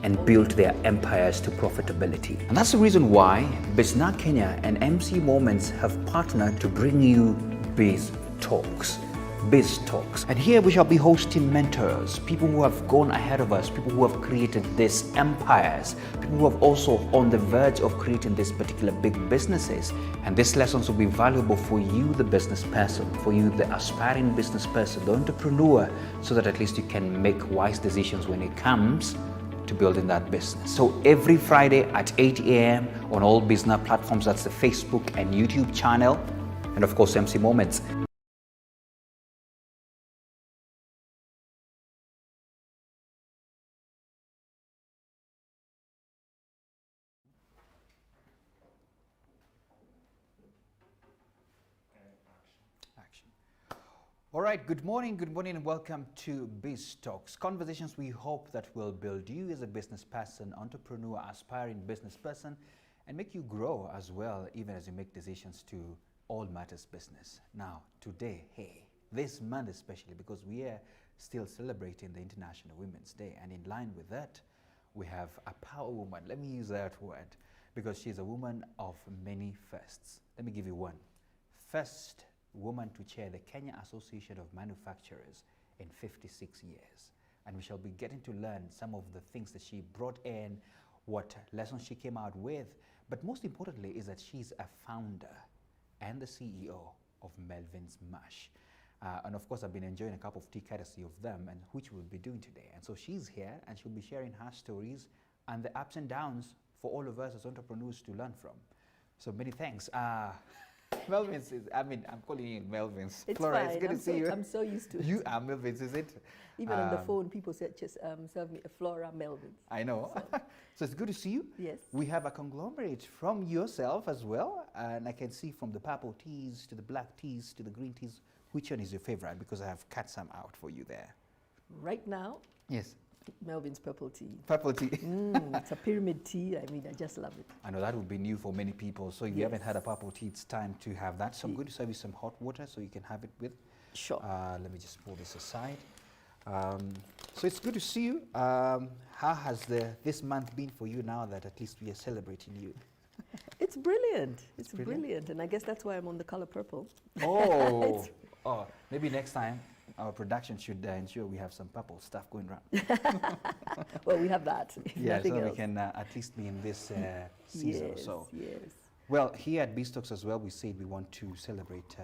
and built their empires to profitability. And that's the reason why Bizna Kenya and MC Moments have partnered to bring you Biz Talks. Biz Talks. And here we shall be hosting mentors, people who have gone ahead of us, people who have created these empires, people who have also on the verge of creating these particular big businesses. And these lessons will be valuable for you, the business person, for you, the aspiring business person, the entrepreneur, so that at least you can make wise decisions when it comes to building that business. So every Friday at 8 a.m. on all business platforms, that's the Facebook and YouTube channel, and of course MC Moments. All right, good morning, and welcome to Biz Talks. Conversations we hope that will build you as a business person, entrepreneur, aspiring business person, and make you grow as well, even as you make decisions to all matters business. Now, today, this month especially, because we are still celebrating the International Women's Day, and in line with that, we have a power woman. Let me use that word, because she's a woman of many firsts. Let me give you one. First woman to chair the Kenya Association of Manufacturers in 56 years. And we shall be getting to learn some of the things that she brought in, what lessons she came out with, but most importantly is that she's a founder and the CEO of Melvins Mash. And of course, I've been enjoying a cup of tea courtesy of them, and which we'll be doing today. And so she's here and she'll be sharing her stories and the ups and downs for all of us as entrepreneurs to learn from. So many thanks. Melvins I'm calling you Melvins. It's Flora, fine. It's good to see you. I'm so used to it. You are Melvins, is it? Even on the phone, people said, just serve me a Flora Melvins. I know. So it's good to see you. Yes. We have a conglomerate from yourself as well. And I can see from the purple teas to the black teas to the green teas, which one is your favorite? Because I have cut some out for you there. Right now, yes, Melvin's purple tea. Purple tea. It's a pyramid tea. I mean, I just love it. I know that would be new for many people. So if you haven't had a purple tea, it's time to have that. So I'm going to serve you some hot water so you can have it with. Sure. Let me just pull this aside. So it's good to see you. How has this month been for you now that at least we are celebrating you? It's brilliant. It's brilliant. And I guess that's why I'm on the color purple. Oh, maybe next time our production should ensure we have some purple stuff going around. Well, we have that. Yeah, so else. we can at least be in this season or so. Yes. Well, here at Biz Talks as well, we said we want to celebrate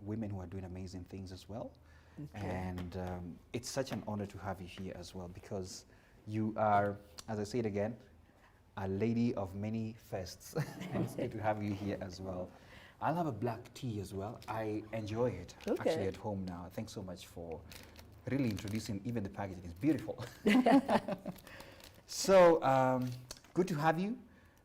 women who are doing amazing things as well. Okay. And it's such an honor to have you here as well, because you are, as I say it again, a lady of many firsts. And it's good to have you here as well. I'll have a black tea as well. I enjoy it actually at home now. Thanks so much for really introducing even the packaging. It's beautiful. So good to have you.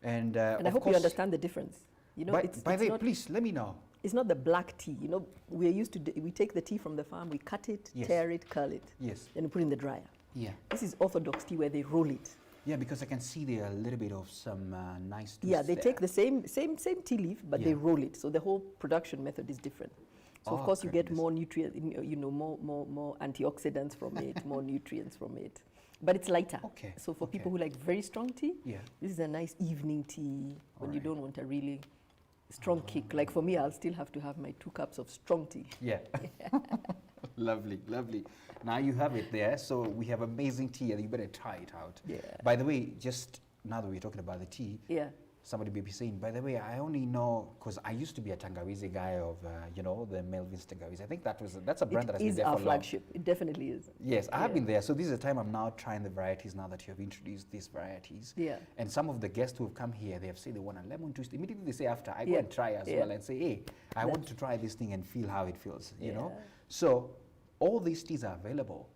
And I hope you understand the difference. You know, by the way, please let me know. It's not the black tea. You know, we're used to, we take the tea from the farm, we cut it, tear it, curl it. Yes. Then we put it in the dryer. Yeah. This is orthodox tea where they roll it. Yeah, because I can see there a little bit of some nice twists. Yeah, they take the same tea leaf, but they roll it. So the whole production method is different. So of course you get more nutrients, you know, more antioxidants from it, more nutrients from it. But it's lighter. Okay. So for people who like very strong tea, this is a nice evening tea when you don't want a really strong kick. Like for me, I'll still have to have my 2 cups of strong tea. Yeah. Lovely, lovely. Now you have it there. So we have amazing tea, and you better try it out. Yeah. By the way, just now that we're talking about the tea, somebody may be saying, by the way, I only know, because I used to be a Tangawizi guy of, you know, the Melvins Tangawizi. I think that's a brand that has been there for long. It is our flagship. It definitely is. Yes, I have been there. So this is the time I'm now trying the varieties now that you have introduced these varieties. Yeah. And some of the guests who have come here, they have said they want a lemon twist. Immediately they say after, I go and try as well and say, hey, I want to try this thing and feel how it feels, you know? So all these teas are available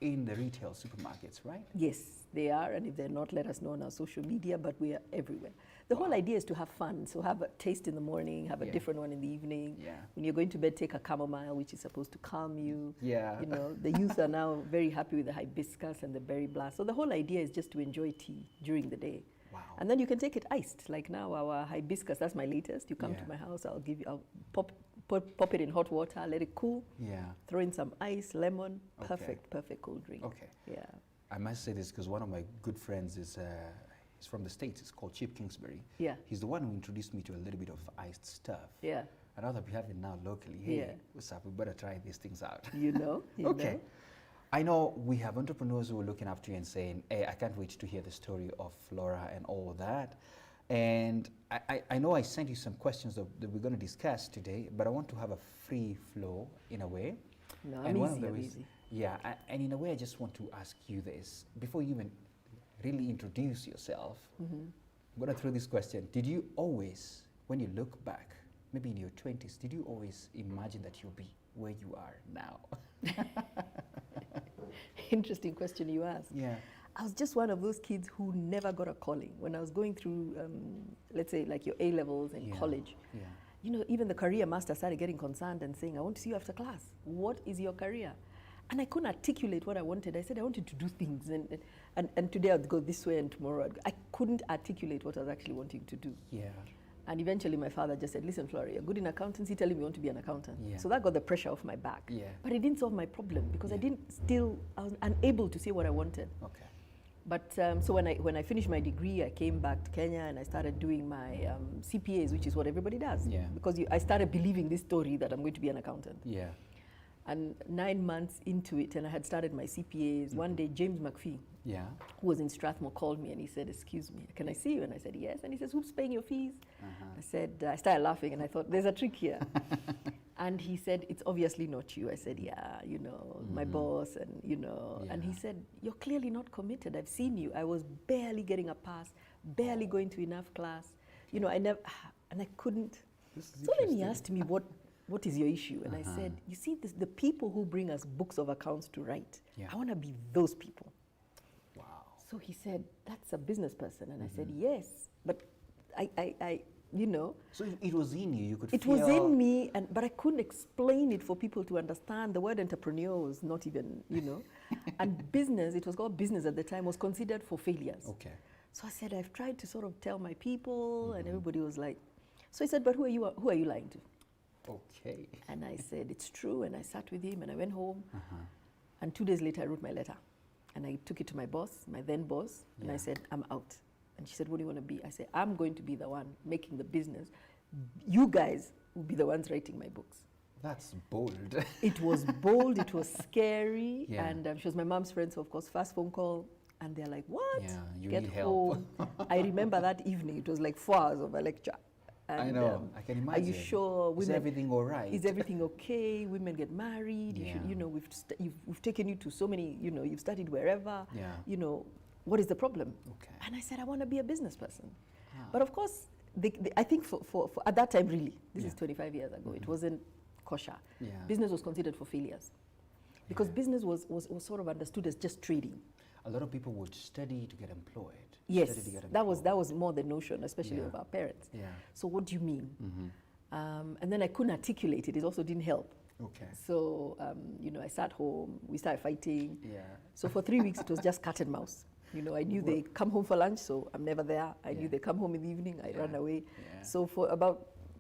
in the retail supermarkets, right? Yes, they are, and if they're not, let us know on our social media, but we are everywhere. The whole idea is to have fun, so have a taste in the morning, have a different one in the evening. Yeah. When you're going to bed, take a chamomile, which is supposed to calm you. Yeah. You know, the youth are now very happy with the hibiscus and the berry blast. So the whole idea is just to enjoy tea during the day. Wow. And then you can take it iced, like now our hibiscus, that's my latest. You come to my house, I'll pop it in hot water, let it cool. Yeah. Throw in some ice, lemon, perfect cold drink. Okay. Yeah. I must say this because one of my good friends is he's from the States. It's called Chip Kingsbury. Yeah. He's the one who introduced me to a little bit of iced stuff. Yeah. And now that we have it now locally, hey, what's up? We better try these things out. You know? Okay. I know we have entrepreneurs who are looking up to you and saying, hey, I can't wait to hear the story of Flora and all that. And I know I sent you some questions that we're going to discuss today, but I want to have a free flow in a way. No, I'm easy. Yeah, and in a way I just want to ask you this. Before you even really introduce yourself, I'm going to throw this question. Did you always, when you look back, maybe in your 20s, did you always imagine that you'll be where you are now? Interesting question you asked. Yeah. I was just one of those kids who never got a calling. When I was going through, let's say, like your A-levels and college, you know, even the career master started getting concerned and saying, I want to see you after class. What is your career? And I couldn't articulate what I wanted. I said I wanted to do things, and today I'd go this way, and tomorrow I couldn't articulate what I was actually wanting to do. Yeah. And eventually my father just said, listen, Flora, you're good in accountancy, tell him you want to be an accountant. Yeah. So that got the pressure off my back. Yeah. But it didn't solve my problem because I was unable to say what I wanted. Okay. But so when I finished my degree, I came back to Kenya and I started doing my CPAs, which is what everybody does. Yeah. Because I started believing this story that I'm going to be an accountant. Yeah. And 9 months into it, and I had started my CPAs, one day James McPhee, who was in Strathmore, called me and he said, excuse me, can I see you? And I said, yes. And he says, who's paying your fees? I said, I started laughing and I thought, there's a trick here. And he said, it's obviously not you. I said, yeah, you know, my boss, and you know. And he said, you're clearly not committed. I've seen you. I was barely getting a pass, barely going to enough class. You know, I never, and I couldn't. So then he asked me, what is your issue? And I said, you see, the people who bring us books of accounts to write, I want to be those people. Wow. So he said, that's a business person. And I said, yes, but I you know. So it was in you, you could feel. It was in me, but I couldn't explain it for people to understand. The word entrepreneur was not even, you know. And business, it was called business at the time, was considered for failures. Okay. So I said, I've tried to sort of tell my people, and everybody was like, so he said, but who are you lying to? Okay. And I said, it's true. And I sat with him and I went home. And 2 days later, I wrote my letter. And I took it to my boss, my then boss. And I said, I'm out. And she said, what do you want to be? I said, I'm going to be the one making the business. You guys will be the ones writing my books. That's bold. It was bold. It was scary. Yeah. And she was my mom's friend. So, of course, first phone call. And they're like, what? Yeah, you Get need home. help. I remember that evening. It was like 4 hours of a lecture. And, I know, I can imagine. Are you sure? Is everything all right? Is everything okay? Women get married. Yeah. You know, we've taken you to so many, you know, you've studied wherever. Yeah. You know, what is the problem? Okay. And I said, I want to be a business person. Ah. But of course, I think for at that time, really, this is 25 years ago, it wasn't kosher. Yeah. Business was considered for failures. Because business was sort of understood as just trading. A lot of people would study to get employed. Yes, that was more the notion, especially of our parents. Yeah. So what do you mean? And then I couldn't articulate it. It also didn't help. Okay. So, you know, I sat home. We started fighting. Yeah. So for 3 weeks, it was just cat and mouse. You know, I knew they come home for lunch, so I'm never there. I knew they come home in the evening. I run away. Yeah. So for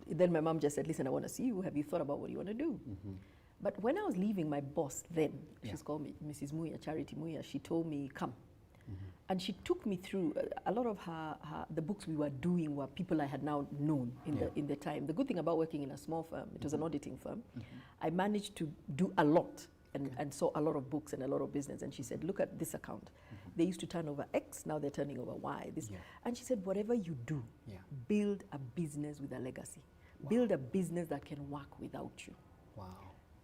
then my mom just said, listen, I want to see you. Have you thought about what you want to do? But when I was leaving, my boss then, she's called me Mrs. Muya, Charity Muya, she told me, come. And she took me through a lot of the books we were doing were people I had now known in the time. The good thing about working in a small firm, it was an auditing firm, I managed to do a lot and saw a lot of books and a lot of business. And she said, look at this account. They used to turn over X, now they're turning over Y. And she said, whatever you do, build a business with a legacy. Wow. Build a business that can work without you. Wow.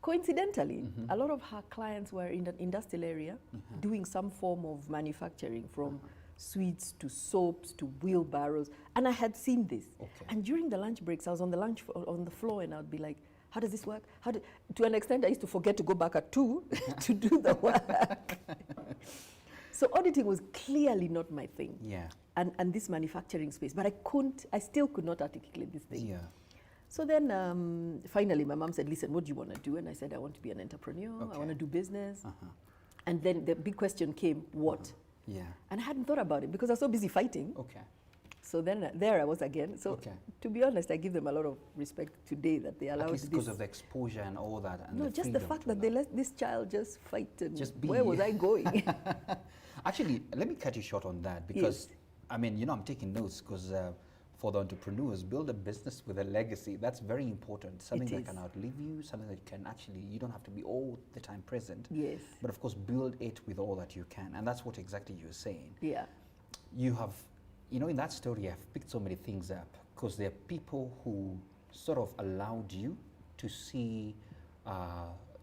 Coincidentally, a lot of her clients were in the industrial area doing some form of manufacturing, from sweets to soaps to wheelbarrows. And I had seen this. Okay. And during the lunch breaks, I was on the floor and I would be like, how does this work? To an extent, I used to forget to go back at 2 to do the work. So auditing was clearly not my thing. Yeah. And this manufacturing space. But I still could not articulate this thing. Yeah. So then finally my mom said, listen, what do you want to do? And I said, I want to be an entrepreneur. Okay. I want to do business. And then the big question came, what? Yeah. And I hadn't thought about it because I was so busy fighting. Okay. So then there I was again. So to be honest, I give them a lot of respect today that they allowed this. At least because of the exposure and all that. And no, just the fact that they let this child just fight and just be. Where was I going? Actually, let me cut you short on that because, I mean, you know, I'm taking notes because for the entrepreneurs, build a business with a legacy. That's very important. Something that can outlive you, something that can actually, you don't have to be all the time present. Yes. But of course, build it with all that you can. And that's what exactly you're saying. Yeah. You have, you know, in that story, I've picked so many things up because there are people who sort of allowed you to see,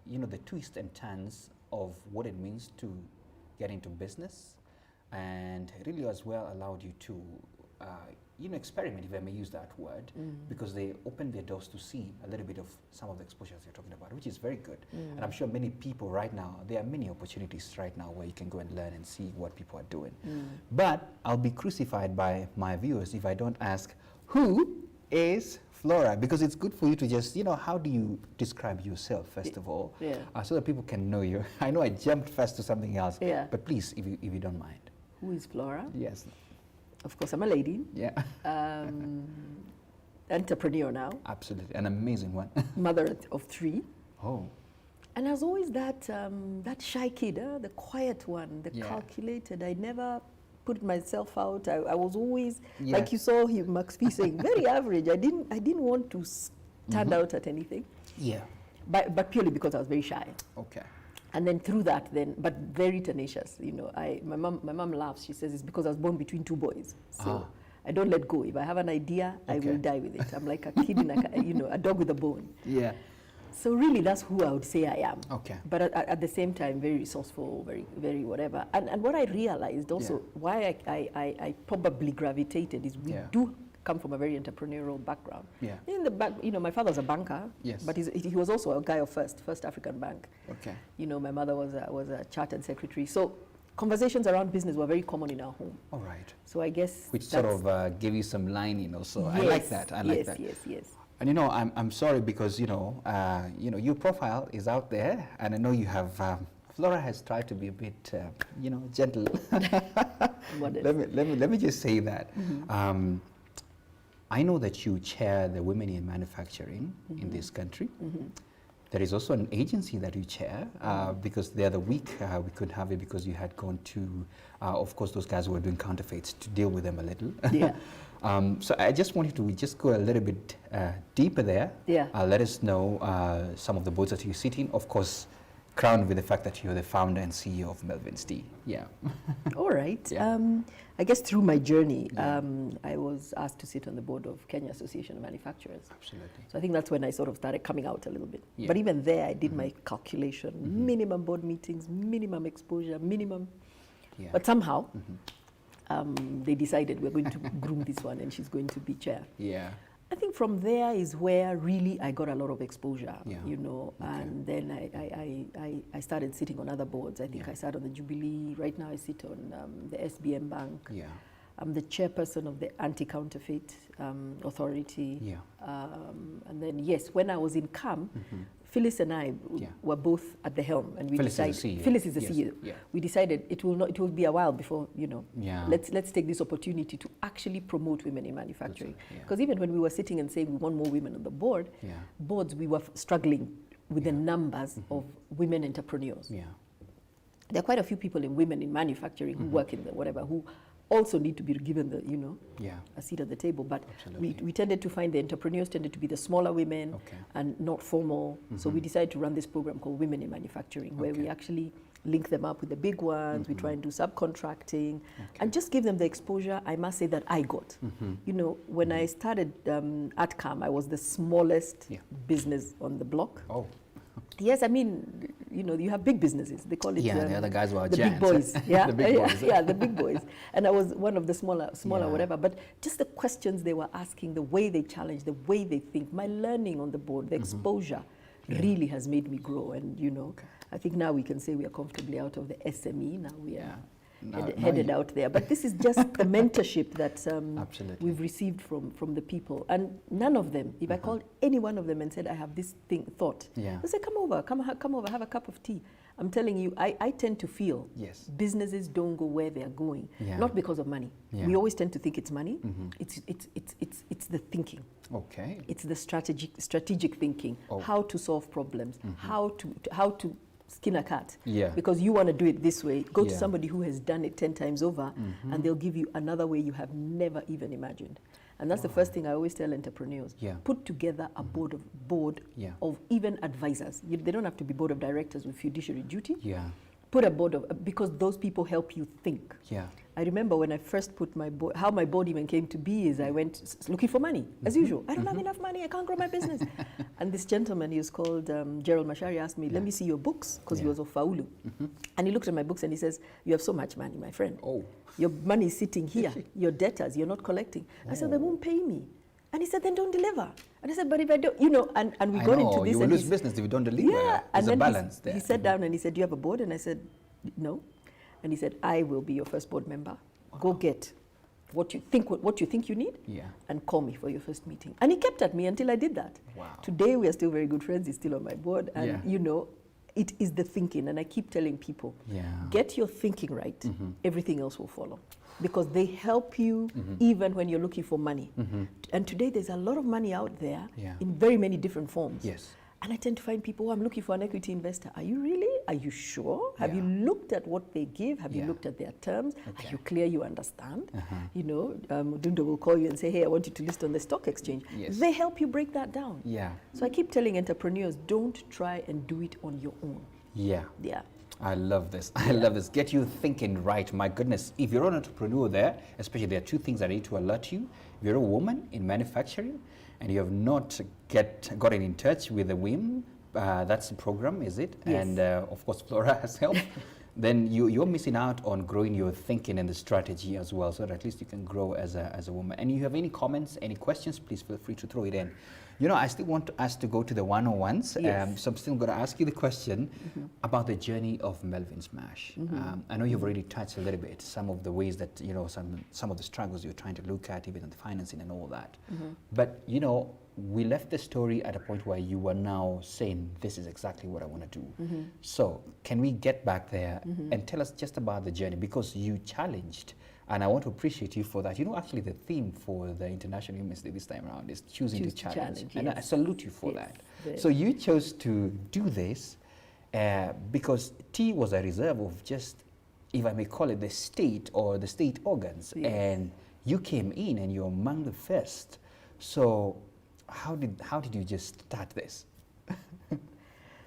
you know, the twists and turns of what it means to get into business, and really as well allowed you to, you know, experiment, if I may use that word, because they opened their doors to see a little bit of some of the exposures you're talking about, which is very good. And I'm sure many people right now, there are many opportunities right now where you can go and learn and see what people are doing. But I'll be crucified by my viewers if I don't ask, who is Flora? Because it's good for you to just, you know, how do you describe yourself, first of all, so that people can know you. I know I jumped fast to something else, but please, if you don't mind. Who is Flora? Yes. Of course, I'm a lady. Yeah. Entrepreneur now. Absolutely, an amazing one. Mother of 3. Oh. And I was always that that shy kid, the quiet one, the calculated. I never put myself out. I was always, like you saw him, Max P saying, very average. I didn't want to stand out at anything. Yeah. But purely because I was very shy. Okay. And then through that, but very tenacious. You know, my mom laughs. She says it's because I was born between 2 boys. So I don't let go. If I have an idea, I will die with it. I'm like a kid in a dog with a bone. Yeah. So really, that's who I would say I am. Okay. But at the same time, very resourceful, very whatever. And what I realized also, why I probably gravitated is we do come from a very entrepreneurial background. Yeah. In the back, you know, my father was a banker. Yes. But he was also a guy of First African Bank. Okay. You know, my mother was a chartered secretary. So conversations around business were very common in our home. All right. So I guess which sort of gave you some lining also. Yes, I like that. I like that. Yes. And you know, I'm sorry because you know, your profile is out there, and I know you have. Flora has tried to be a bit, you know, gentle. let me just say that. I know that you chair the Women in Manufacturing in this country. There is also an agency that you chair because the other week we couldn't have it because you had gone to, of course, those guys who were doing counterfeits to deal with them a little. Yeah. So I just wanted to just go a little bit deeper there. Yeah. Let us know some of the boards that you sit in. Of course, crowned with the fact that you're the founder and CEO of Melvins Tea. Yeah. All right. Yeah. I guess through my journey, I was asked to sit on the board of Kenya Association of Manufacturers. Absolutely. So I think that's when I sort of started coming out a little bit. Yeah. But even there, I did my calculation, minimum board meetings, minimum exposure, minimum. Yeah. But somehow, they decided we're going to groom this one and she's going to be chair. Yeah. I think from there is where really I got a lot of exposure, you know, and then I started sitting on other boards. I think I sat on the Jubilee. Right now I sit on the SBM Bank. Yeah. I'm the chairperson of the Anti-Counterfeit Authority. Yeah. And then, yes, when I was in CAM, Phyllis and I were both at the helm, and we decided. Phyllis is the CEO. Yeah. We decided it will be a while before, you know. Yeah. Let's take this opportunity to actually promote women in manufacturing. Because even when we were sitting and saying we want more women on the board, boards, we were struggling with the numbers of women entrepreneurs. Yeah. There are quite a few people in women in manufacturing who work in the whatever who also need to be given the, you know, a seat at the table. But we tended to find the entrepreneurs tended to be the smaller women and not formal. So we decided to run this program called Women in Manufacturing, where we actually link them up with the big ones. We try and do subcontracting and just give them the exposure, I must say, that I got. You know, when I started at CAM, I was the smallest business on the block. Oh. Yes, I mean, you know, you have big businesses. They call it the other guys were the giants, big boys. Yeah, the big boys. Yeah, the big boys. And I was one of the smaller whatever. But just the questions they were asking, the way they challenge, the way they think, my learning on the board, the exposure really has made me grow. And you know, I think now we can say we are comfortably out of the SME. Now we are headed out there. But this is just the mentorship that we've received from the people. And none of them, if I called any one of them and said, I have this thing, thought, they say, come over, have a cup of tea. I'm telling you, I tend to feel businesses don't go where they're going, not because of money. We always tend to think it's money. It's the thinking. Okay. It's the strategic thinking, how to solve problems, how to skin a cat. Because you want to do it this way, go to somebody who has done it 10 times over, and they'll give you another way you have never even imagined. And that's the first thing I always tell entrepreneurs. Put together a board of even advisors. They don't have to be board of directors with fiduciary duty. Put a board of, because those people help you think. I remember when I first put my board, how my board even came to be is I went looking for money, as usual. I don't have enough money, I can't grow my business. And this gentleman, he was called Gerald Mashari, asked me, let me see your books, because he was of Faulu. And he looked at my books and he says, you have so much money, my friend. Your money is sitting here, your debtors, you're not collecting. I said, they won't pay me. And he said, then don't deliver. And I said, but if I don't, and we got into this. You will lose business if you don't deliver. There's a balance there. He sat down and he said, do you have a board? And I said, no. And he said, I will be your first board member. Go get what you think you need, and call me for your first meeting. And he kept at me until I did that. Today we are still very good friends. He's still on my board, and it is the thinking. And I keep telling people, get your thinking right, everything else will follow. Because they help you even when you're looking for money. And today there's a lot of money out there in very many different forms. And I tend to find people, I'm looking for an equity investor. Are you really? Are you sure? Have you looked at what they give? Have you looked at their terms? Are you clear you understand? Dundo will call you and say, hey, I want you to list on the stock exchange. They help you break that down. So I keep telling entrepreneurs, don't try and do it on your own. I love this. I love this. Get you thinking right. My goodness. If you're an entrepreneur there, especially there are two things I need to alert you. If you're a woman in manufacturing and you have not gotten in touch with the WIM, that's the program, is it? And of course, Flora has helped. Then you're missing out on growing your thinking and the strategy as well, so that at least you can grow as a woman. And you have any comments, any questions, please feel free to throw it in. I still want us to go to the one-on-ones, so I'm still going to ask you the question about the journey of Melvins Mash. I know you've already touched a little bit, some of the ways that, some of the struggles you're trying to look at, even in the financing and all that. But, we left the story at a point where you were now saying, this is exactly what I want to do. So can we get back there and tell us just about the journey? Because you challenged, and I want to appreciate you for that. Actually the theme for the International Women's Day this time around is choosing to challenge. And I salute you for that. So you chose to do this because tea was a reserve of just, if I may call it, the state or the state organs. And you came in and you're among the first. So how did you just start this?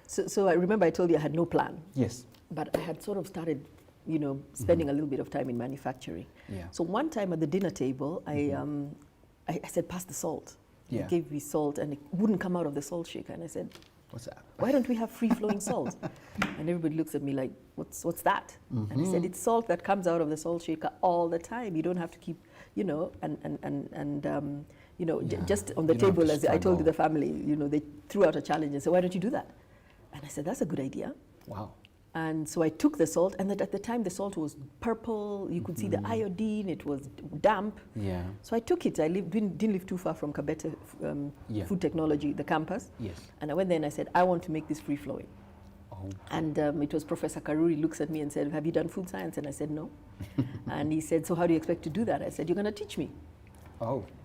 So I remember I told you I had no plan. But I had sort of started, spending a little bit of time in manufacturing. So one time at the dinner table, I said, pass the salt. He gave me salt and it wouldn't come out of the salt shaker. And I said, what's that? Why don't we have free-flowing salt? And everybody looks at me like, what's that? And I said, it's salt that comes out of the salt shaker all the time. You don't have to keep, just on the table, as I told you, the family, they threw out a challenge and said, why don't you do that? And I said, that's a good idea. Wow. And so I took the salt, and at the time the salt was purple. You could see the iodine. It was damp. So I took it. I didn't live too far from Kabete Food Technology, the campus. And I went there and I said, I want to make this free-flowing. And it was Professor Karuri looks at me and said, have you done food science? And I said, no. And he said, so how do you expect to do that? I said, you're going to teach me.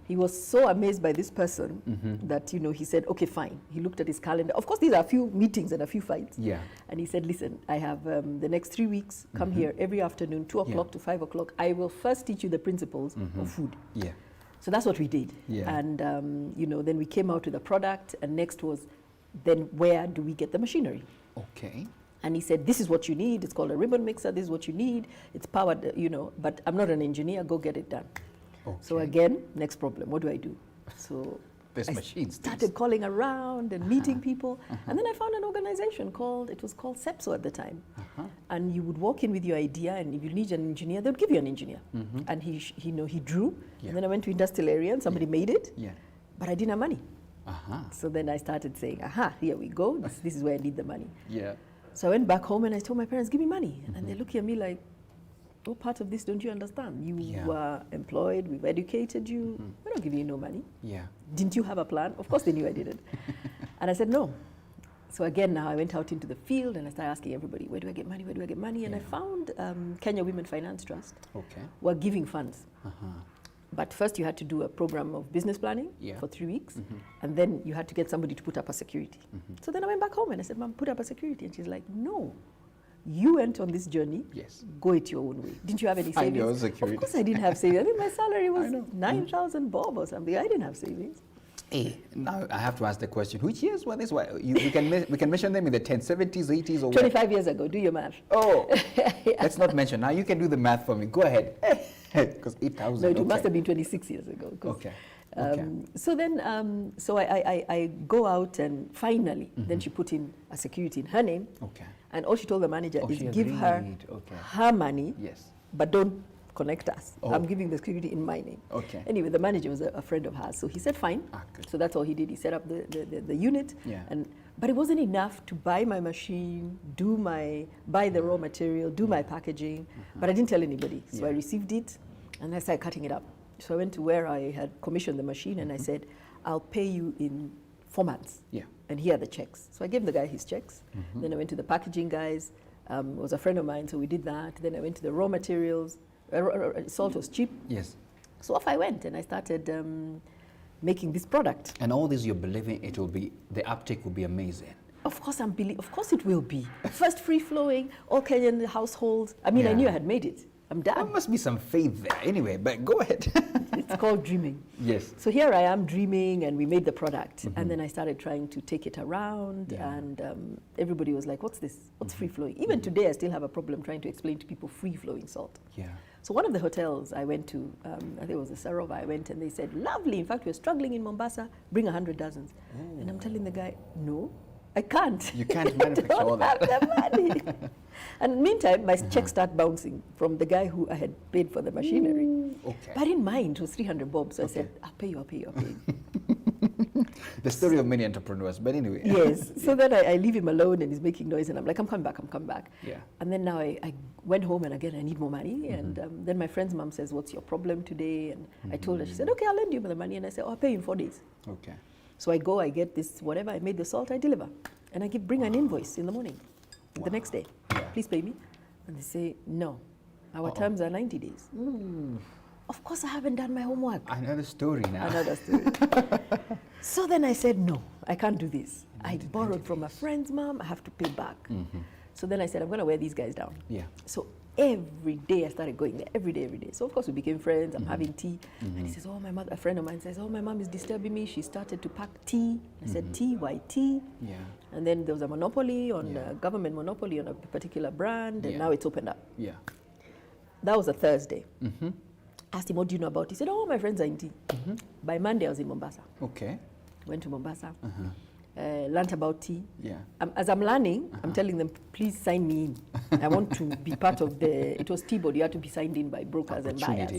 He was so amazed by this person that, he said, okay, fine. He looked at his calendar. Of course, these are a few meetings and a few fights. And he said, listen, I have the next 3 weeks, come here every afternoon, 2 o'clock to 5 o'clock. I will first teach you the principles of food. So that's what we did. And, then we came out with a product. And next was, then where do we get the machinery? And he said, this is what you need. It's called a ribbon mixer. This is what you need. It's powered, but I'm not an engineer. Go get it done. So again, next problem, what do I do? So I started calling around and meeting people. And then I found an organization it was called SEPSO at the time. And you would walk in with your idea, and if you need an engineer, they would give you an engineer. And he drew. And then I went to industrial area and somebody made it. But I didn't have money. So then I started saying, here we go. This is where I need the money. So I went back home and I told my parents, give me money. And they looked at me like, what part of this don't you understand? You were employed, we've educated you, we're not giving you no money. Didn't you have a plan? Of course they knew I didn't. And I said, no. So again, now I went out into the field and I started asking everybody, where do I get money, where do I get money? And I found Kenya Women Finance Trust were giving funds. But first you had to do a program of business planning for 3 weeks, and then you had to get somebody to put up a security. So then I went back home and I said, Mom, put up a security. And she's like, no, you went on this journey, go it your own way. Didn't you have any savings? Of course I didn't have savings. I think my salary was 9,000 bob or something. I didn't have savings. Hey, now I have to ask the question, which years were this? We can mention them in the 10s, 70s, 80s, or 25 years ago, do your math. Oh, let's not mention. Now you can do the math for me. Go ahead. Because 8,000. No, it must have been 26 years ago. Okay. So then, so I go out and finally, then she put in a security in her name. Okay. And all she told the manager is give her her money, but don't connect us. I'm giving the security in my name. Okay. Anyway, the manager was a friend of hers, so he said fine. So that's all he did. He set up the unit, but it wasn't enough to buy my machine, buy the raw material, do my packaging, but I didn't tell anybody. So I received it, and I started cutting it up. So I went to where I had commissioned the machine, and I said, I'll pay you in 4 months. And here are the checks. So I gave the guy his checks. Then I went to the packaging guys. Was a friend of mine, so we did that. Then I went to the raw materials. Salt was cheap. So off I went, and I started making this product. And all this, you're believing it will be, the uptake will be amazing. Of course of course it will be. First free-flowing, all Kenyan households. I mean, I knew I had made it. I'm done. There must be some faith there. Anyway, but go ahead. It's called dreaming. So here I am dreaming, and we made the product. And then I started trying to take it around, and everybody was like, what's this? What's free-flowing? Even today, I still have a problem trying to explain to people free-flowing salt. So one of the hotels I went to, I think it was the Sarova, I went, and they said, lovely, in fact, we're struggling in Mombasa, bring 100 dozens. And I'm telling the guy, no, I can't. You can't manufacture all that. I don't have the money. And meantime, my checks start bouncing from the guy who I had paid for the machinery. But I didn't mind, it was 300 bob, so I said, I'll pay you, I'll pay you, I'll pay you. The story of many entrepreneurs, but anyway. So then I leave him alone, and he's making noise, and I'm like, I'm coming back. And then now I went home, and again, I need more money. And then my friend's mom says, what's your problem today? And I told her, she said, okay, I'll lend you the money. And I said, I'll pay you in 4 days. So I go, I get this, whatever, I made the salt, I deliver. And I bring an invoice in the morning, the next day. Please pay me. And they say, no, our terms are 90 days. Of course, I haven't done my homework. Another story now. Another story. So then I said, no, I can't do this. I borrowed from a friend's mom, I have to pay back. So then I said, I'm going to wear these guys down. So every day I started going there, every day. So of course we became friends, I'm having tea. And he says, oh, my mother, a friend of mine says, oh, my mom is disturbing me. She started to pack tea. I said, tea, why tea? And then there was a monopoly on, government monopoly on a particular brand, and now it's opened up. That was a Thursday. Asked him, what do you know about it? He said, oh, my friends are in tea. By Monday, I was in Mombasa. Went to Mombasa, learned about tea. As I'm learning, I'm telling them, please sign me in. I want to be part of it was tea board, you had to be signed in by brokers and buyers.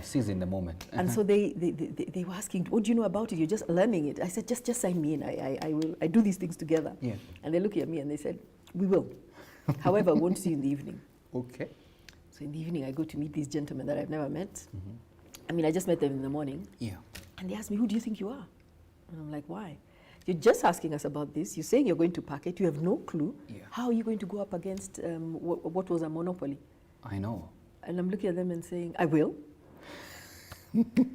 Seize in the moment. And so they were asking, what do you know about it? You're just learning it. I said, just sign me in. I do these things together. And they look at me and they said, we will. However, I won't see you in the evening. So in the evening, I go to meet these gentlemen that I've never met. I mean, I just met them in the morning. And they asked me, who do you think you are? And I'm like, why? You're just asking us about this. You're saying you're going to pack it. You have no clue. How are you going to go up against what was a monopoly? I know. And I'm looking at them and saying, I will.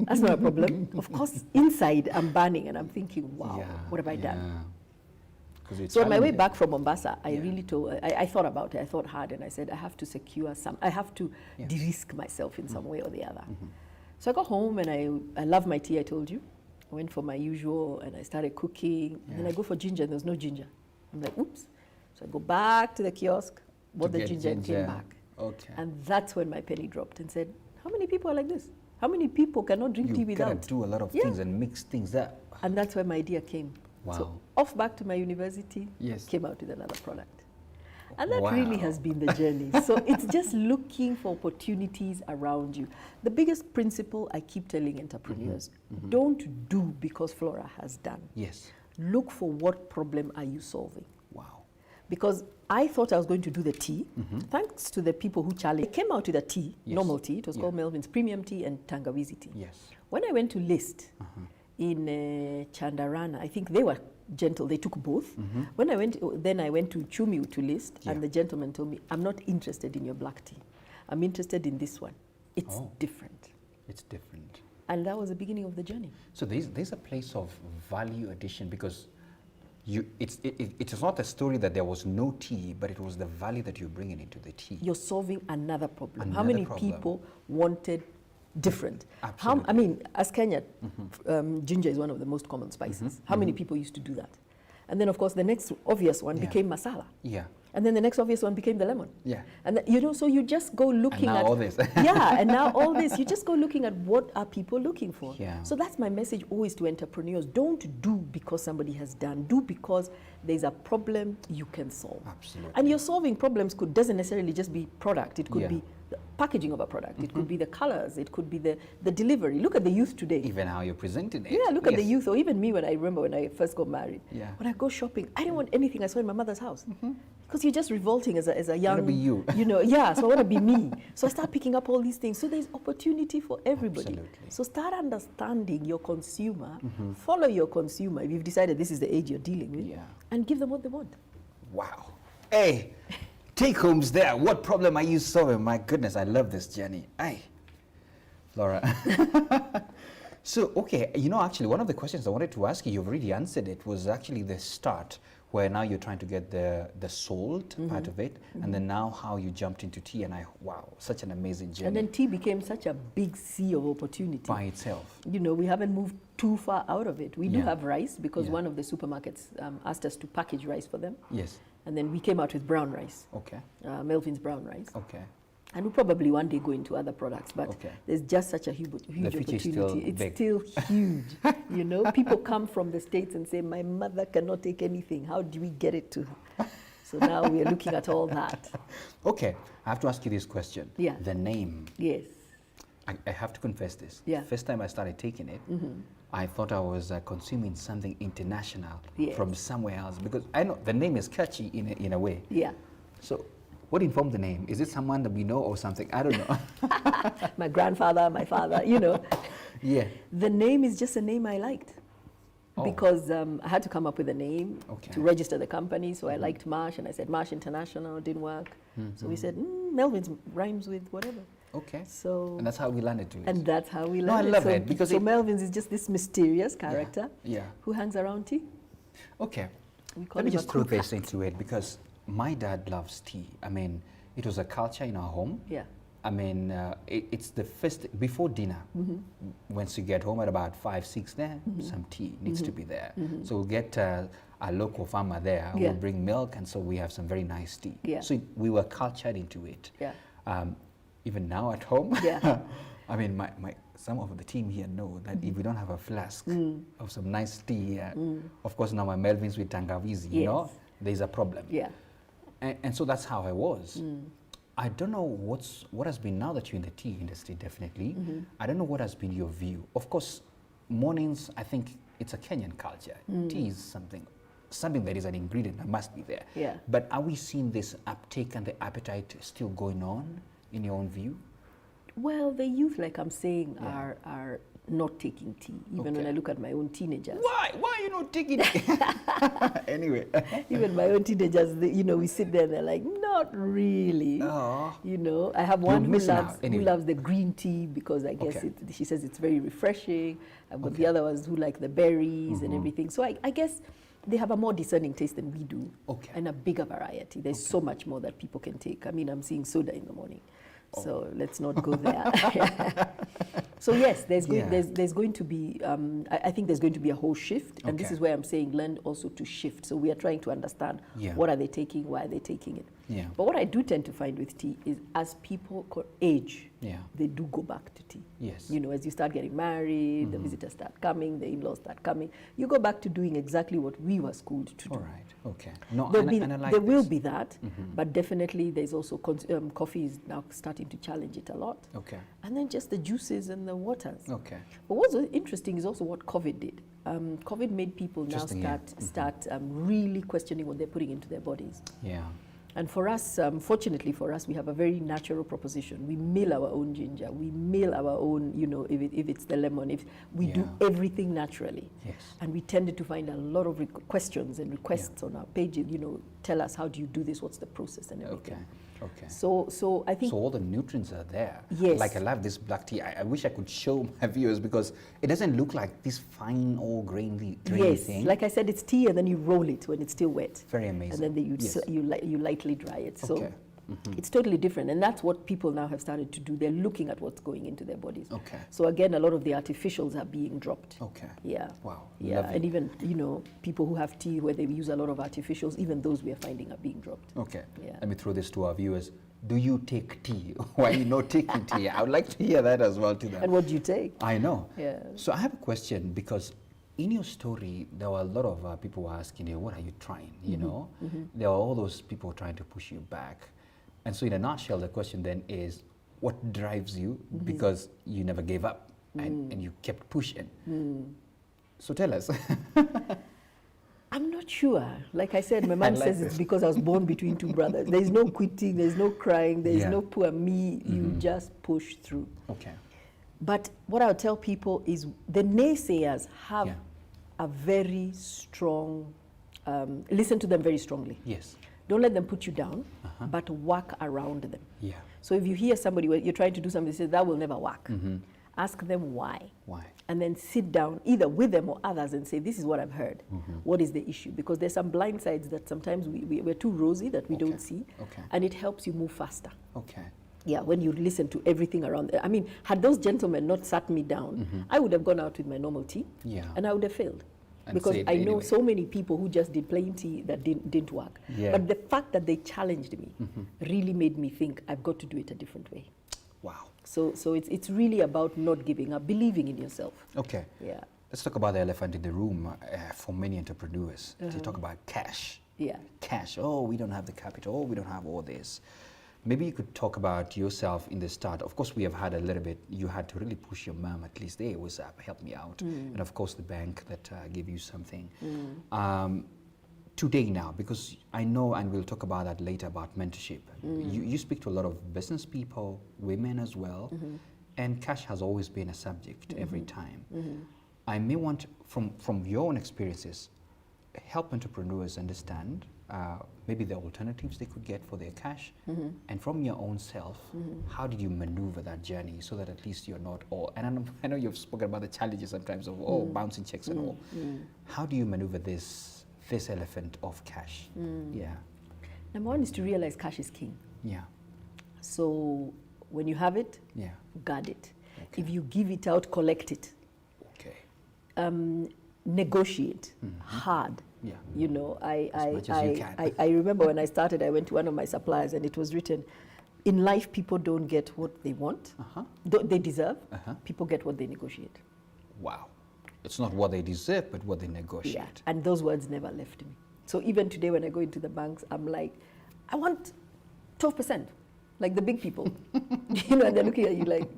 That's not a problem. Of course, inside, I'm burning and I'm thinking, wow, what have I done? So on my way back from Mombasa, I really I thought about it. I thought hard, and I said, I have to secure I have to de-risk myself in some way or the other. So I got home, and I love my tea, I told you. I went for my usual, and I started cooking. And then I go for ginger, and there's no ginger. I'm like, oops. So I go back to the kiosk, bought the ginger, and came back. And that's when my penny dropped and said, how many people are like this? How many people cannot drink tea without? You gotta do a lot of things and mix things up. And that's where my idea came. So off back to my university, came out with another product. And that really has been the journey. So it's just looking for opportunities around you. The biggest principle I keep telling entrepreneurs, don't do because Flora has done. Look for what problem are you solving. Because I thought I was going to do the tea, thanks to the people who challenged. I came out with a tea, normal tea. It was called Melvins Premium Tea and Tangawizi Tea. When I went to list in Chandarana, I think they were gentle. They took both. When I went, then I went to Chumi to list, and the gentleman told me, I'm not interested in your black tea. I'm interested in this one. It's different. It's different. And that was the beginning of the journey. So there's a place of value addition, because it is not a story that there was no tea, but it was the value that you're bringing into the tea. You're solving another problem. How many people wanted different? Absolutely. I mean, as Kenya, ginger is one of the most common spices. How many people used to do that? And then, of course, the next obvious one became masala. Yeah. And then the next obvious one became the lemon. Yeah. And you know, so you just go looking and now at all this. yeah, and now all this. You just go looking at what are people looking for. Yeah. So that's my message always to entrepreneurs. Don't do because somebody has done. Do because there's a problem you can solve. Absolutely. And your solving problems doesn't necessarily just be product. It could be the packaging of a product. It could be the colors. It could be the delivery. Look at the youth today. Even how you're presenting it. Yeah, look at the youth. Or even me, when I remember when I first got married. Yeah. When I go shopping, I didn't want anything I saw in my mother's house. Because you're just revolting as a young... I want to be you. You know, yeah, so I want to be me. So I start picking up all these things. So there's opportunity for everybody. Absolutely. So start understanding your consumer. Follow your consumer if you've decided this is the age you're dealing with. Yeah. And give them what they want. Wow. Hey, take homes there. What problem are you solving? My goodness, I love this journey. Hey, Flora. So, okay, you know, actually, one of the questions I wanted to ask you, you've already answered it, was actually the start, where now you're trying to get the sold part of it, and then now how you jumped into tea, and wow, such an amazing journey. And then tea became such a big sea of opportunity. By itself. You know, we haven't moved too far out of it. We do have rice, because one of the supermarkets asked us to package rice for them. Yes. And then we came out with brown rice. Okay. Melvins brown rice. Okay. And we'll probably one day go into other products, but there's just such a huge opportunity. It's still huge. You know, people come from the States and say, my mother cannot take anything. How do we get it to her? So now we're looking at all that. Okay, I have to ask you this question. Yeah. The name. Yes. I have to confess this. Yeah. First time I started taking it, I thought I was consuming something international from somewhere else, because I know the name is catchy in a way. Yeah. So, what informed the name? Is it someone that we know or something? I don't know. My grandfather, my father, you know. Yeah. The name is just a name I liked. Because I had to come up with a name to register the company. So I liked Marsh, and I said Marsh International, didn't work. So we said, Melvins rhymes with whatever. Okay. So, and that's how we landed to it. And that's how we landed. No, I love it. Because Melvins is just this mysterious character who hangs around tea. Okay. Let me just throw this into it, because my dad loves tea. I mean, it was a culture in our home. Yeah. I mean, it's the first, before dinner, once you get home at about 5, 6 there, some tea needs to be there. So we'll get a local farmer there who will bring milk, and so we have some very nice tea. Yeah. So we were cultured into it. Yeah. Even now at home, yeah. I mean, some of the team here know that if we don't have a flask of some nice tea, of course now my Melvins with tangawizi, you know, there's a problem. Yeah. And so that's how I was. I don't know what has been, now that you're in the tea industry, definitely, I don't know what has been your view. Of course, mornings, I think it's a Kenyan culture. Tea is something that is an ingredient that must be there. Yeah. But are we seeing this uptake and the appetite still going on, in your own view? Well, the youth, like I'm saying, are not taking tea. Even when I look at my own teenagers. Why? Why are you not taking tea? Anyway. Even my own teenagers, you know, we sit there and they're like, not really. Oh. You know, I have one who loves the green tea, because I guess she says it's very refreshing. I've got the other ones who like the berries and everything. So I guess they have a more discerning taste than we do. And a bigger variety. There's so much more that people can take. I mean, I'm seeing soda in the morning. So let's not go there. So yes, there's going to be, I think there's going to be a whole shift. And this is where I'm saying learn also to shift. So we are trying to understand what are they taking, why are they taking it. Yeah. But what I do tend to find with tea is as people age, they do go back to tea. Yes. You know, as you start getting married, the visitors start coming, the in-laws start coming, you go back to doing exactly what we were schooled to do. All right. Okay. No, there will be that, but definitely there's also coffee is now starting to challenge it a lot. Okay. And then just the juices and the waters. Okay. But what's interesting is also what COVID did. COVID made people now start really questioning what they're putting into their bodies. Yeah. And for us, fortunately for us, we have a very natural proposition. We mill our own ginger. We mill our own, you know, if it's the lemon. If we do everything naturally. Yes. And we tended to find a lot of questions and requests on our page. You know, tell us, how do you do this? What's the process and everything? Okay. Okay. So I think... So all the nutrients are there. Yes. Like I love this black tea. I wish I could show my viewers because it doesn't look like this fine all grainy thing. Like I said, it's tea and then you roll it when it's still wet. Very amazing. And then you lightly dry it. So okay. It's totally different. And that's what people now have started to do. They're looking at what's going into their bodies. Okay. So again, a lot of the artificials are being dropped. Okay. Yeah. Wow. Yeah. Lovely. And even, you know, people who have tea where they use a lot of artificials, even those we are finding are being dropped. Okay. Yeah. Let me throw this to our viewers. Do you take tea? Why are you not taking tea? I would like to hear that as well to them. And what do you take? I know. Yeah. So I have a question because in your story, there were a lot of people were asking you, what are you trying? You know, there are all those people trying to push you back. And so in a nutshell, the question then is, what drives you? Because you never gave up and you kept pushing. So tell us. I'm not sure. Like I said, my mom says it's because I was born between two brothers. There's no quitting, there's no crying, there's no poor me. You just push through. Okay. But what I'll tell people is the naysayers have a very strong, listen to them very strongly. Yes. Don't let them put you down, but work around them. Yeah. So if you hear somebody where you're trying to do something, they say that will never work. Ask them why. Why? And then sit down either with them or others and say, this is what I've heard. What is the issue? Because there's some blind sides that sometimes we're too rosy that we don't see. Okay. And it helps you move faster. Okay. Yeah, when you listen to everything around. I mean, had those gentlemen not sat me down, I would have gone out with my normal tea. Yeah. And I would have failed. And because I know so many people who just did plain tea that didn't work. Yeah. But the fact that they challenged me really made me think I've got to do it a different way. Wow. So it's really about not giving up, believing in yourself. Okay. Yeah. Let's talk about the elephant in the room for many entrepreneurs. They talk about cash. Yeah. Cash. Oh, we don't have the capital. Oh, we don't have all this. Maybe you could talk about yourself in the start. Of course, we have had a little bit, you had to really push your mom, at least they always help me out. And of course, the bank that gave you something. Today now, because I know, and we'll talk about that later, about mentorship. You speak to a lot of business people, women as well, and cash has always been a subject every time. I may want, from your own experiences, help entrepreneurs understand maybe the alternatives they could get for their cash, and from your own self, how did you maneuver that journey so that at least you're not all, and I know you've spoken about the challenges sometimes of bouncing checks and all. How do you maneuver this elephant of cash? Yeah. Number one is to realize cash is king. Yeah. So when you have it, guard it. Okay. If you give it out, collect it. Okay. Negotiate hard. Yeah. You know, I remember when I started, I went to one of my suppliers and it was written, in life people don't get what they want, they deserve, people get what they negotiate. Wow. It's not what they deserve, but what they negotiate. Yeah. And those words never left me. So even today when I go into the banks, I'm like, I want 12%, like the big people. You know, and they're looking at you like,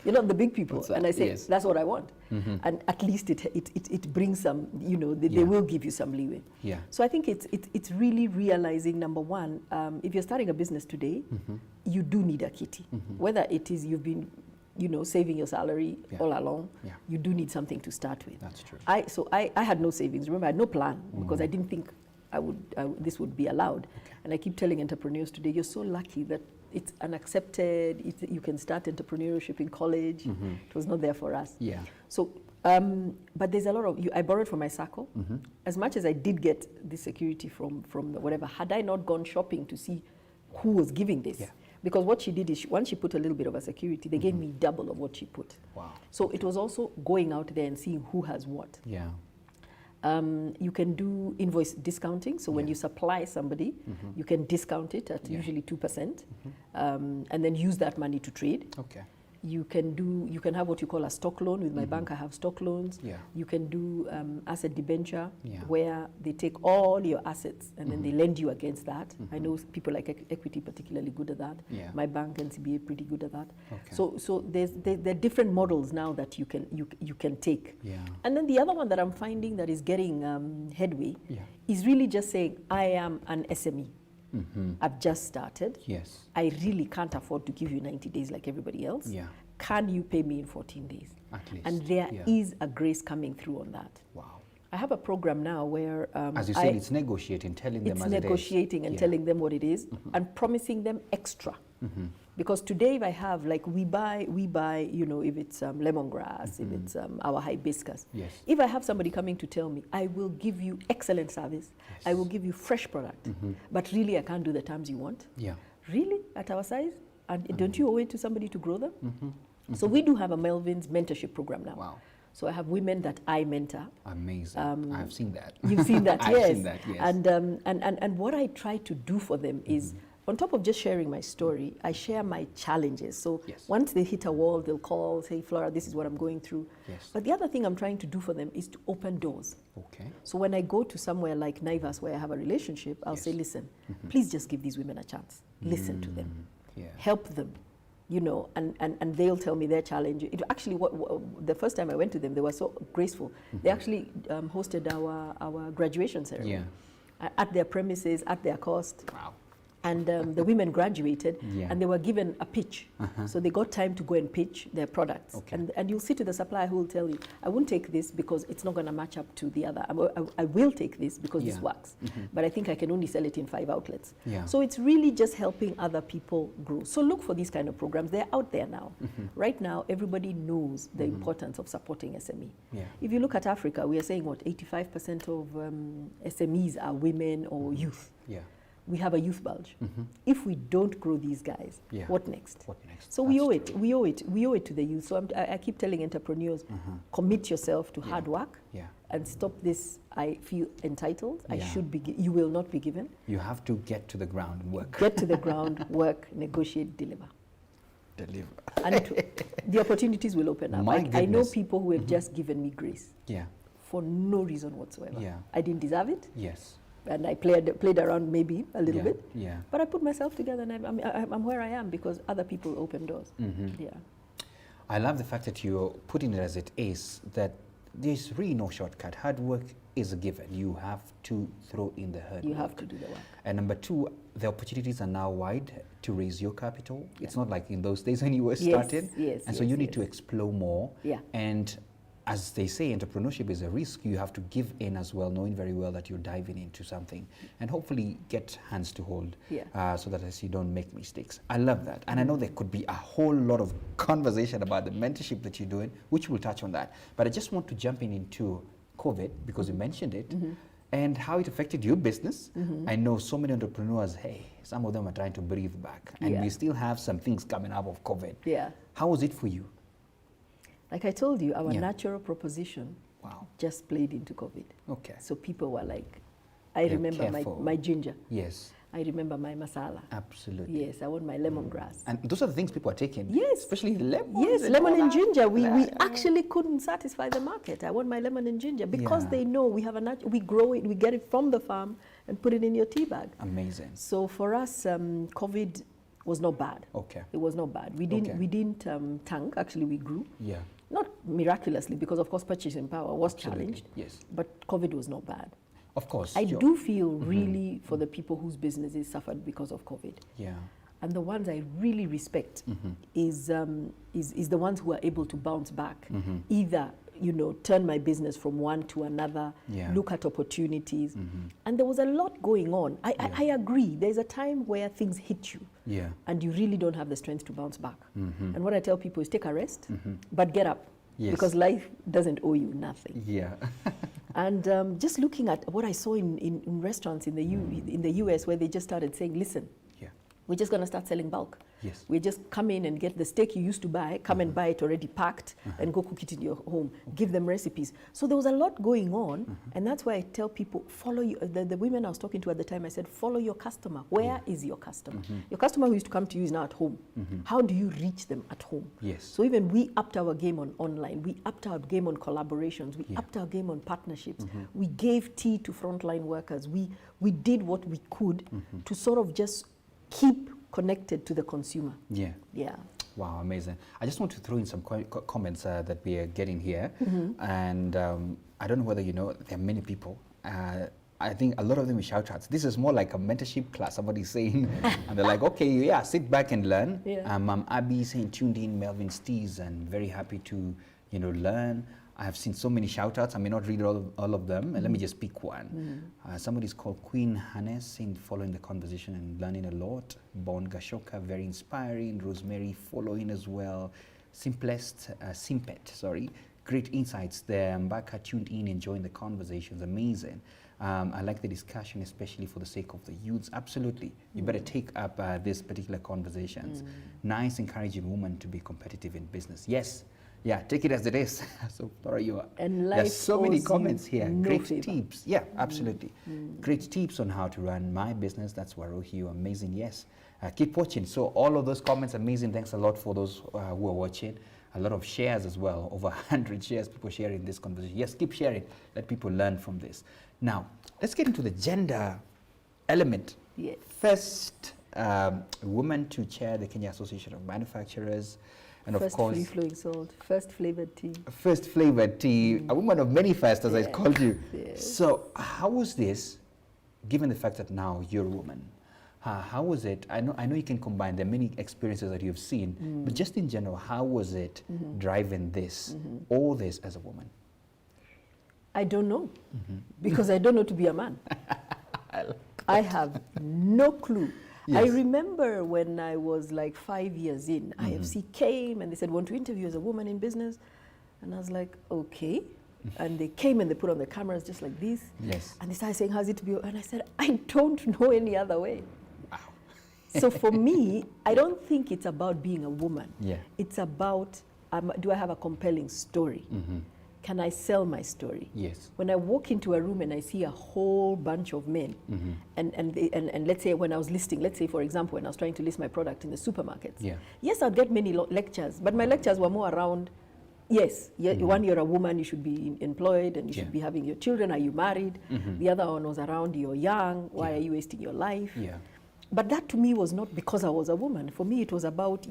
you're not the big people. And I say, that's what I want. And at least it brings some, you know, they will give you some leeway. Yeah. So I think it's really realizing, number one, if you're starting a business today, you do need a kitty. Whether it is you've been, you know, saving your salary all along, you do need something to start with. That's true. So I had no savings. Remember, I had no plan because I didn't think this would be allowed. Okay. And I keep telling entrepreneurs today, you're so lucky that it's unaccepted. You can start entrepreneurship in college. It was not there for us. Yeah. So, but there's a lot of, I borrowed from my circle. As much as I did get the security from whatever, had I not gone shopping to see who was giving this? Yeah. Because what she did is, once she put a little bit of a security, they gave me double of what she put. Wow. So it was also going out there and seeing who has what. Yeah. You can do invoice discounting. So when you supply somebody, you can discount it at usually 2%, and then use that money to trade. Okay. You can have what you call a stock loan. With my bank, I have stock loans. Yeah. You can do asset debenture, where they take all your assets and then they lend you against that. I know people like Equity particularly good at that. Yeah. My bank and CBA pretty good at that. Okay. So there are different models now that you can take. Yeah. And then the other one that I'm finding that is getting headway is really just saying, I am an SME. I've just started. Yes. I really can't afford to give you 90 days like everybody else. Yeah. Can you pay me in 14 days? At least. And there is a grace coming through on that. Wow. I have a program now where as you said, it's negotiating, telling them as it is. It's negotiating and telling them what it is and promising them extra. Because today if I have, like we buy, you know, if it's lemongrass, if it's our hibiscus. Yes. If I have somebody coming to tell me, I will give you excellent service, I will give you fresh product, but really I can't do the terms you want. Yeah. Really, at our size? And don't you owe it to somebody to grow them? So we do have a Melvins mentorship program now. Wow. So I have women that I mentor. Amazing. I've seen that. You've seen that, I've yes. seen that, yes. And what I try to do for them is, on top of just sharing my story, I share my challenges. So once they hit a wall, they'll call, say, Flora, this is what I'm going through. Yes. But the other thing I'm trying to do for them is to open doors. Okay. So when I go to somewhere like Naivas where I have a relationship, I'll say, listen, please just give these women a chance. Listen to them. Yeah. Help them. You know, and they'll tell me their challenge. It actually, the first time I went to them, they were so graceful. They actually hosted our graduation ceremony at their premises, at their cost. Wow. And the women graduated, and they were given a pitch. So they got time to go and pitch their products. Okay. And you'll see to the supplier who will tell you, I won't take this because it's not going to match up to the other. I will take this because this works. But I think I can only sell it in 5 outlets. So it's really just helping other people grow. So look for these kind of programs. They're out there now. Right now, everybody knows the importance of supporting SME. If you look at Africa, we are saying, what, 85% of SMEs are women or youth. We have a youth bulge. If we don't grow these guys, what next? What next? So we owe it. We owe it. We owe it to the youth. So I keep telling entrepreneurs, commit yourself to hard work and stop this. I feel entitled. I should be. You will not be given. You have to get to the ground and work. Get to the ground, work, negotiate, deliver. Deliver. And the opportunities will open up. I know people who have just given me grace. For no reason whatsoever. I didn't deserve it. Yes. And I played around maybe a little bit, but I put myself together, and I'm where I am because other people open doors. I love the fact that you're putting it as it is, that there's really no shortcut. Hard work is a given. You have to throw in the hard work. You have to do the work. And number 2, the opportunities are now wide to raise your capital. It's not like in those days when you were started. And so you need to explore more. And as they say, entrepreneurship is a risk. You have to give in as well, knowing very well that you're diving into something, and hopefully get hands to hold so that as you don't make mistakes. I love that. And I know there could be a whole lot of conversation about the mentorship that you're doing, which we'll touch on that. But I just want to jump into COVID, because you mentioned it, and how it affected your business. I know so many entrepreneurs, hey, some of them are trying to breathe back, and we still have some things coming up of COVID. How was it for you? Like I told you, our natural proposition just played into COVID. Okay. So people were like, I remember my ginger. Yes. I remember my masala. Absolutely. Yes, I want my lemongrass. And those are the things people are taking. Yes. Especially the lemon. Yes, lemon and ginger. We actually couldn't satisfy the market. I want my lemon and ginger because they know we have we grow it, we get it from the farm and put it in your tea bag. Amazing. So for us, COVID was not bad. Okay. It was not bad. We didn't tank. Actually, we grew. Yeah. Not miraculously, because of course purchasing power was challenged. Yes. But COVID was not bad. Of course. I do feel really for the people whose businesses suffered because of COVID. Yeah. And the ones I really respect is the ones who are able to bounce back, either turn my business from one to another, look at opportunities. And there was a lot going on. I agree. There's a time where things hit you and you really don't have the strength to bounce back. And what I tell people is take a rest, but get up. Because life doesn't owe you nothing. Yeah. And just looking at what I saw in restaurants in the US, where they just started saying, listen, we're just going to start selling bulk. Yes. We just come in and get the steak you used to buy, come and buy it already packed and go cook it in your home. Give them recipes. So there was a lot going on, and that's why I tell people, follow the women I was talking to at the time, I said, follow your customer. Where is your customer? Your customer who used to come to you is now at home. How do you reach them at home? Yes. So even we upped our game on online. We upped our game on collaborations. We upped our game on partnerships. We gave tea to frontline workers. We did what we could to sort of just keep connected to the consumer. Yeah. Wow, amazing. I just want to throw in some comments that we are getting here. And I don't know whether you know, there are many people I think a lot of them are shout outs. This is more like a mentorship class, somebody's saying. And they're like, okay, yeah, sit back and learn. Yeah. I'm Abby saying tuned in, Melvins teas, and very happy to, learn. I have seen so many shout outs. I may not read all of them. And let me just pick one. Somebody's called Queen Hannes saying following the conversation and learning a lot. Bon Gashoka, very inspiring. Rosemary following as well. Simpet, great insights there. Mbaka tuned in, enjoying the conversations, amazing. I like the discussion, especially for the sake of the youths. Absolutely, you better take up these particular conversations. Nice, encouraging woman to be competitive in business. Yes, yeah, take it as it is. So thorough you are. And there's so many comments here. No great favor. tips. Yeah, absolutely. Great tips on how to run my business. That's Warohi, amazing. Yes, keep watching. So all of those comments, amazing. Thanks a lot for those who are watching. A lot of shares as well, over 100 shares, people sharing this conversation. Yes, keep sharing, let people learn from this. Now, let's get into the gender element. Yes. First woman to chair the Kenya Association of Manufacturers, and first of course, free-flowing salt, first flavored tea. First flavored tea, a woman of many firsts, as I called you. Yes. So how was this, given the fact that now you're a woman? How was it? I know you can combine. There are many experiences that you've seen, but just in general, how was it driving this, all this as a woman? I don't know, because I don't know to be a man. I have no clue. Yes. I remember when I was like 5 years in, IFC came and they said, want to interview as a woman in business? And I was like, okay. And they came and they put on the cameras just like this. Yes. And they started saying, how's it to be? And I said, I don't know any other way. So for me, I don't think it's about being a woman. Yeah. It's about, do I have a compelling story? Can I sell my story? Yes. When I walk into a room and I see a whole bunch of men, and let's say when I was listing, let's say for example, when I was trying to list my product in the supermarkets, yes, I'd get many lectures, but my lectures were more around, yes, one, you're a woman, you should be employed and you should be having your children, are you married? The other one was around, you're young, why are you wasting your life? Yeah. But that to me was not because I was a woman. For me, it was about,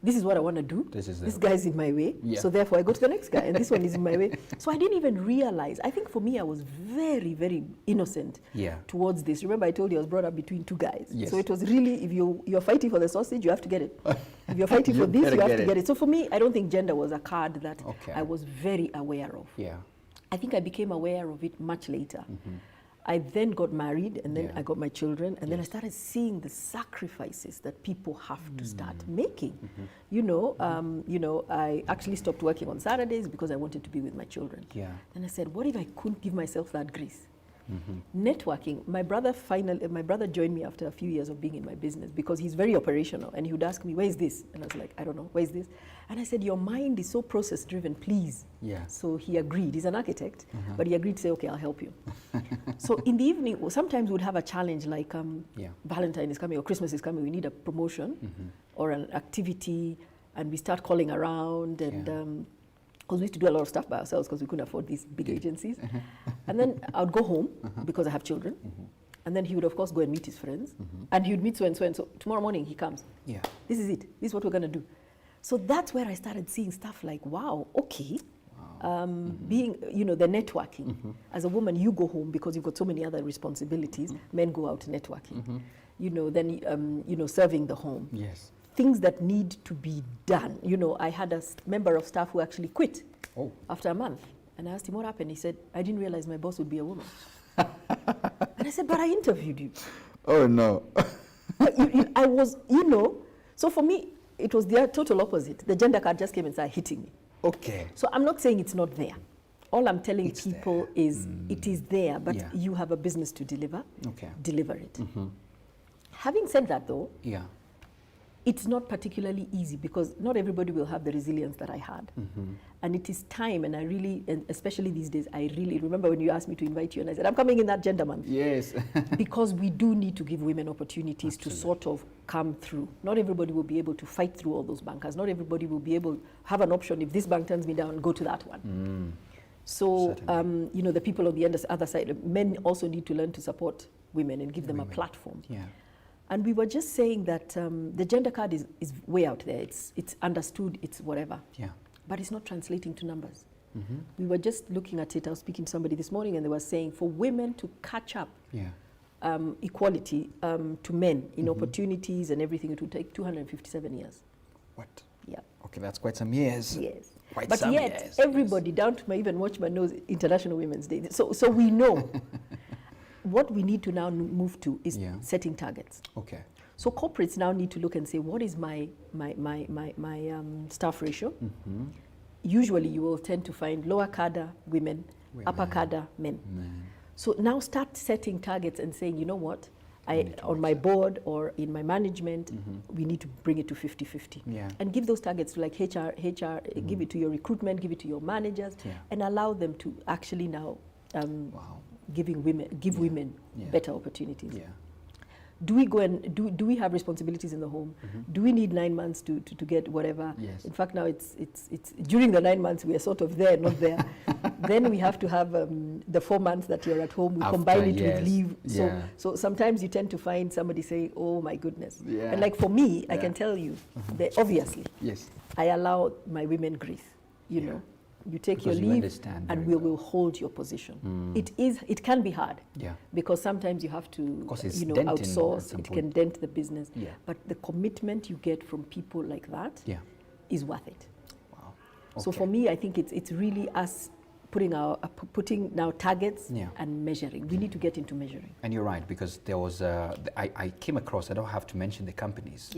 this is what I want to do. This guy's in my way. Yeah. So therefore, I go to the next guy, and this one is in my way. So I didn't even realize. I think for me, I was very, very innocent towards this. Remember, I told you I was brought up between two guys. Yes. So it was really, if you're fighting for the sausage, you have to get it. If you're fighting for this, you have to get it. So for me, I don't think gender was a card that I was very aware of. Yeah. I think I became aware of it much later. I then got married, and then I got my children, and then I started seeing the sacrifices that people have to start making. I actually stopped working on Saturdays because I wanted to be with my children. Yeah. Then I said, what if I couldn't give myself that grace? Networking. My brother joined me after a few years of being in my business because he's very operational, and he would ask me, where is this? And I was like, I don't know, where is this? And I said, your mind is so process driven, please. Yeah. So he agreed. He's an architect, but he agreed to say, okay, I'll help you. So in the evening, sometimes we'd have a challenge like Valentine is coming or Christmas is coming, we need a promotion or an activity, and we start calling around, and because we used to do a lot of stuff by ourselves because we couldn't afford these big agencies. And then I would go home because I have children. And then he would, of course, go and meet his friends. And he would meet so and so. And so tomorrow morning he comes. Yeah. This is it. This is what we're going to do. So that's where I started seeing stuff like, wow, okay. Being, the networking. As a woman, you go home because you've got so many other responsibilities. Men go out networking. Then, serving the home. Yes. Things that need to be done. I had a member of staff who actually quit after a month. And I asked him what happened. He said, I didn't realize my boss would be a woman. And I said, but I interviewed you. Oh, no. I was, so for me, it was the total opposite. The gender card just came and started hitting me. Okay. So I'm not saying it's not there. All I'm telling people is it is there, but you have a business to deliver. Okay. Deliver it. Having said that, though, it's not particularly easy because not everybody will have the resilience that I had. And it is time, and I really, and especially these days, I really remember when you asked me to invite you and I said, I'm coming in that gender month. Yes. Because we do need to give women opportunities to sort of come through. Not everybody will be able to fight through all those bankers. Not everybody will be able to have an option. If this bank turns me down, go to that one. So, the people on the other side, men also need to learn to support women and give them a platform. Yeah. And we were just saying that the gender card is way out there. It's understood, it's whatever. Yeah. But it's not translating to numbers. We were just looking at it. I was speaking to somebody this morning, and they were saying for women to catch up equality to men in opportunities and everything, it would take 257 years. What? Yeah. Okay, that's quite some years. Yes. Quite but some yet, years. everybody, down to my even watchman, knows International Women's Day. So we know what we need to now move to is setting targets. Okay. So corporates now need to look and say, what is my staff ratio? Usually you will tend to find lower cadre women, upper cadre men. So now start setting targets and saying, you know what, on my board or in my management, we need to bring it to 50-50. And give those targets to like HR, give it to your recruitment, give it to your managers, and allow them to actually now give women better opportunities. Do we go and do we have responsibilities in the home? Do we need 9 months to get whatever? In fact, now it's during the 9 months we are sort of there, not there. Then we have to have the 4 months that you're at home. We combine it with leave. So sometimes you tend to find somebody saying, "Oh my goodness!" And like for me, I can tell you that obviously, I allow my women grace. You know. You take because your leave and we will hold your position. It can be hard because sometimes you have to outsource, it can dent the business. But the commitment you get from people like that is worth it. Wow. So for me, I think it's really us putting now targets and measuring. We need to get into measuring. And you're right, because there was I came across, I don't have to mention the companies,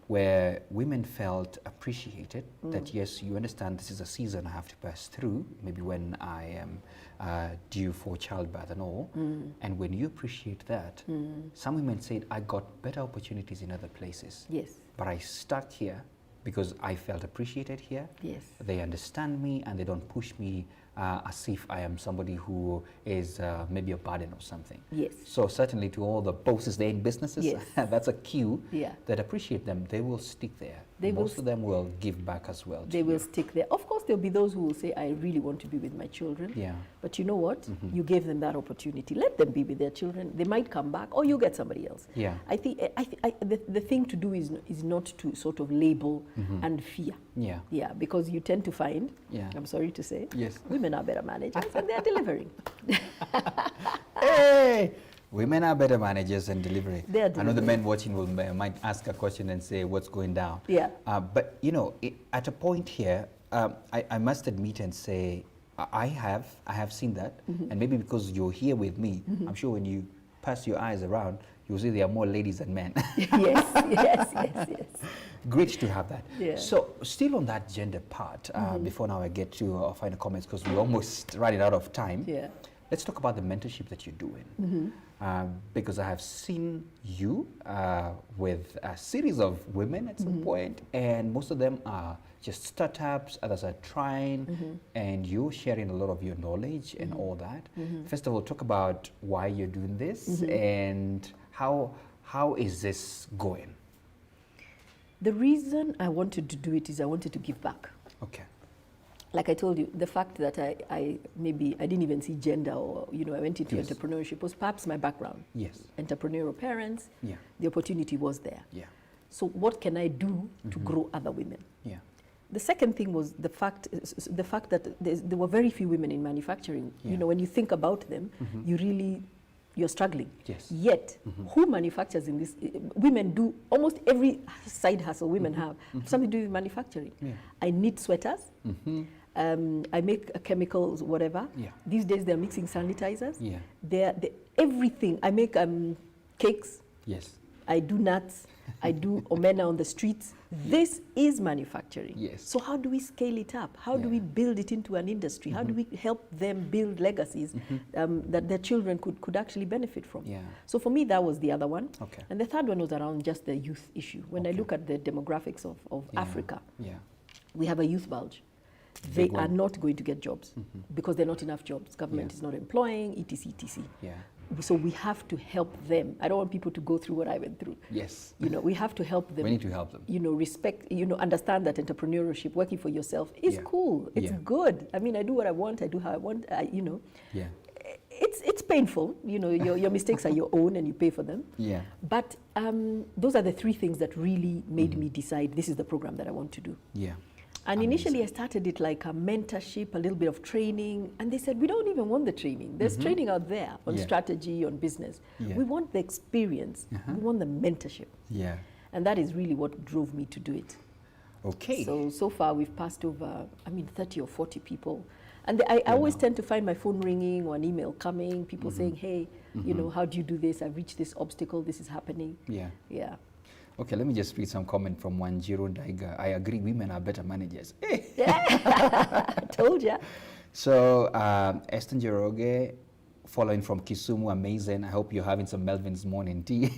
where women felt appreciated, that yes, you understand this is a season I have to pass through, maybe when I am due for childbirth and all, and when you appreciate that, some women said, I got better opportunities in other places, but I stuck here because I felt appreciated here. They understand me and they don't push me as if I am somebody who is maybe a burden or something. So certainly to all the bosses there in businesses, that's a cue that appreciate them. They will stick there. Most of them will give back as well. They will stick there. Of course, there'll be those who will say, I really want to be with my children. But you know what? You gave them that opportunity. Let them be with their children. They might come back or you get somebody else. I think the thing to do is not to sort of label and fear. Because you tend to find, I'm sorry to say, women are better managers and they're delivering. Hey! Women are better managers and delivering. I know the men watching might ask a question and say, what's going down? But, you know, at a point here, I must admit and say, I have seen that. And maybe because you're here with me, I'm sure when you pass your eyes around, you'll see there are more ladies than men. Yes. Great to have that. So still on that gender part, before now I get to our final comments, because we're almost running out of time. Let's talk about the mentorship that you're doing. Because I have seen you with a series of women at some point, and most of them are just startups, others are trying, and you're sharing a lot of your knowledge and all that. First of all, talk about why you're doing this and how is this going? The reason I wanted to do it is I wanted to give back. Like I told you, the fact that I didn't even see gender or, you know, I went into entrepreneurship was perhaps my background. Entrepreneurial parents, the opportunity was there. So what can I do to grow other women? The second thing was the fact that there were very few women in manufacturing. You know, when you think about them, you're struggling. Yet, who manufactures in this? Women do almost every side hustle women have something to do with manufacturing. I knit sweaters. I make chemicals, whatever. These days they're mixing sanitizers. They're everything. I make cakes. I do nuts. I do omena on the streets. This is manufacturing. So how do we scale it up? How do we build it into an industry? How do we help them build legacies that their children could actually benefit from? So for me, that was the other one. And the third one was around just the youth issue. When I look at the demographics of Africa, we have a youth bulge. They are not going to get jobs because there are not enough jobs. Government is not employing, etc., etc. So we have to help them. I don't want people to go through what I went through. You know, we have to help them. We need to help them. You know, respect, you know, understand that entrepreneurship, working for yourself is cool. It's good. I mean, I do what I want. I do how I want, you know. It's painful. You know, your mistakes are your own and you pay for them. But those are the three things that really made me decide this is the program that I want to do. And initially I started it like a mentorship, a little bit of training, and they said, we don't even want the training. There's training out there on strategy, on business. We want the experience. We want the mentorship. Yeah. And that is really what drove me to do it. Okay. So far we've passed over, 30 or 40 people. And I always tend to find my phone ringing or an email coming, people saying, hey, you know, how do you do this? I've reached this obstacle, this is happening. Yeah. Yeah. Okay, let me just read some comment from Wanjiro Daiga. I agree, women are better managers. I told ya. So, Eston Jeroge, following from Kisumu, amazing. I hope you're having some Melvins morning tea.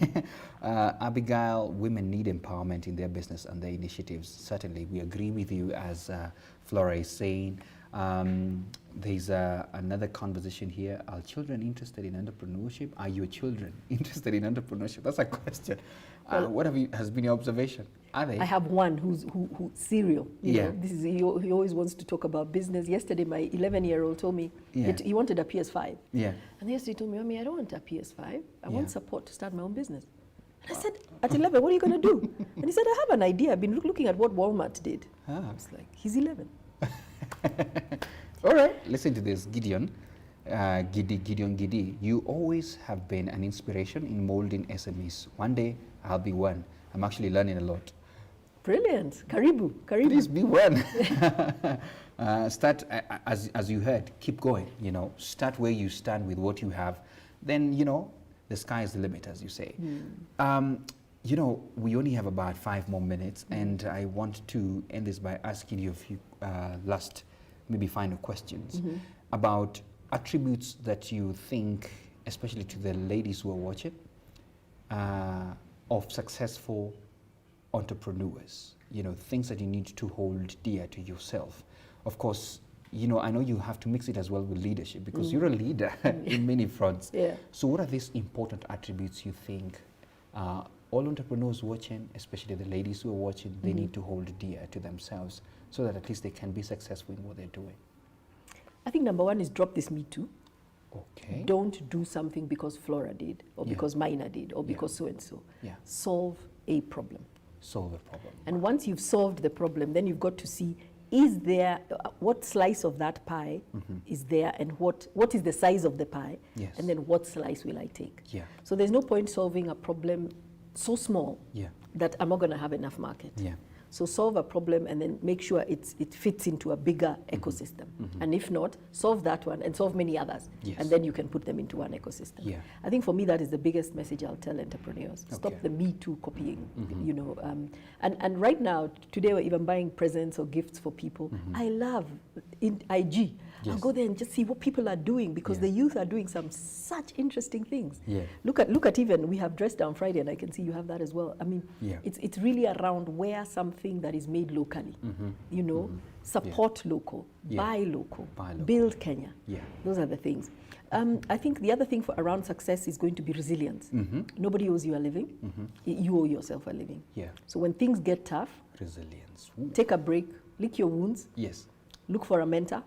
Abigail, women need empowerment in their business and their initiatives. Certainly, we agree with you, as Flora is saying. There's another conversation here. Are children interested in entrepreneurship? Are your children interested in entrepreneurship? That's a question. What has been your observation? Are they? I have one who's serial. You know, this is he always wants to talk about business. Yesterday, my 11-year-old told me he wanted a PS5. Yeah. And yesterday he told me, Mommy, I don't want a PS5. I want support to start my own business. And I said, at 11, what are you going to do? And he said, I have an idea. I've been looking at what Walmart did. I was like, he's 11. All right, listen to this, Gideon. Gideon Gidi, you always have been an inspiration in molding SMEs. One day, I'll be one. I'm actually learning a lot. Brilliant. Karibu. Please be one. Start, as you heard, keep going. You know, start where you stand with what you have. Then, you know, the sky is the limit, as you say. You know, we only have about 5 more minutes, and I want to end this by asking you a few last, maybe final questions about attributes that you think, especially to the ladies who are watching, of successful entrepreneurs. You know, things that you need to hold dear to yourself. Of course, you know, I know you have to mix it as well with leadership, because you're a leader in many fronts. Yeah. So what are these important attributes you think all entrepreneurs watching, especially the ladies who are watching, they need to hold dear to themselves so that at least they can be successful in what they're doing? I think number one is drop this me too. Okay. Don't do something because Flora did, or because Mina did, or because so-and-so. Yeah. Solve a problem. Solve a problem. And once you've solved the problem, then you've got to see, is there, what slice of that pie is there, and what is the size of the pie, and then what slice will I take? Yeah. So there's no point solving a problem so small that I'm not going to have enough market. Yeah. So solve a problem and then make sure it fits into a bigger ecosystem. And if not, solve that one and solve many others. Yes. And then you can put them into one ecosystem. Yeah. I think for me that is the biggest message I'll tell entrepreneurs. Okay. Stop the me too copying. You know, and right now, today we're even buying presents or gifts for people. I love in IG. Yes. I'll go there and just see what people are doing, because the youth are doing some such interesting things. Yeah. Look at even, we have Dress Down Friday, and I can see you have that as well. I mean, it's really around wear something that is made locally. You know, support local, buy local, build Kenya. Yeah. Those are the things. I think the other thing around success is going to be resilience. Nobody owes you a living. You owe yourself a living. Yeah. So when things get tough, resilience. Take a break, lick your wounds. Yes. Look for a mentor,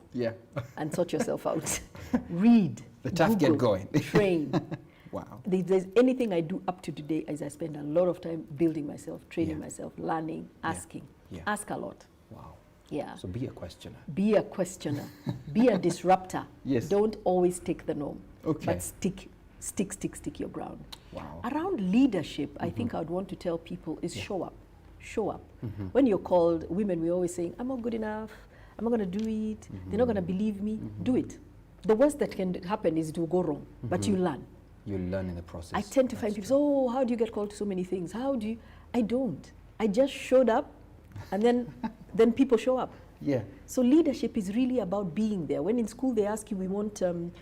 and sort yourself out. Read, the tough Google, get going. Train. Wow. If there's anything I do up to today, is I spend a lot of time building myself, training myself, learning, asking. Ask a lot. Wow. Yeah. So be a questioner. Be a questioner. Be a disruptor. Yes. Don't always take the norm. Okay. But stick your ground. Wow. Around leadership, I think I would want to tell people is show up. Show up. When you're called, women, we're always saying, I'm not good enough. I'm not going to do it. They're not going to believe me. Do it. The worst that can happen is it will go wrong, but you learn. You learn in the process. I tend to find people, oh, how do you get called to so many things? How do you? I don't. I just showed up, and then people show up. Yeah. So leadership is really about being there. When in school they ask you, we want,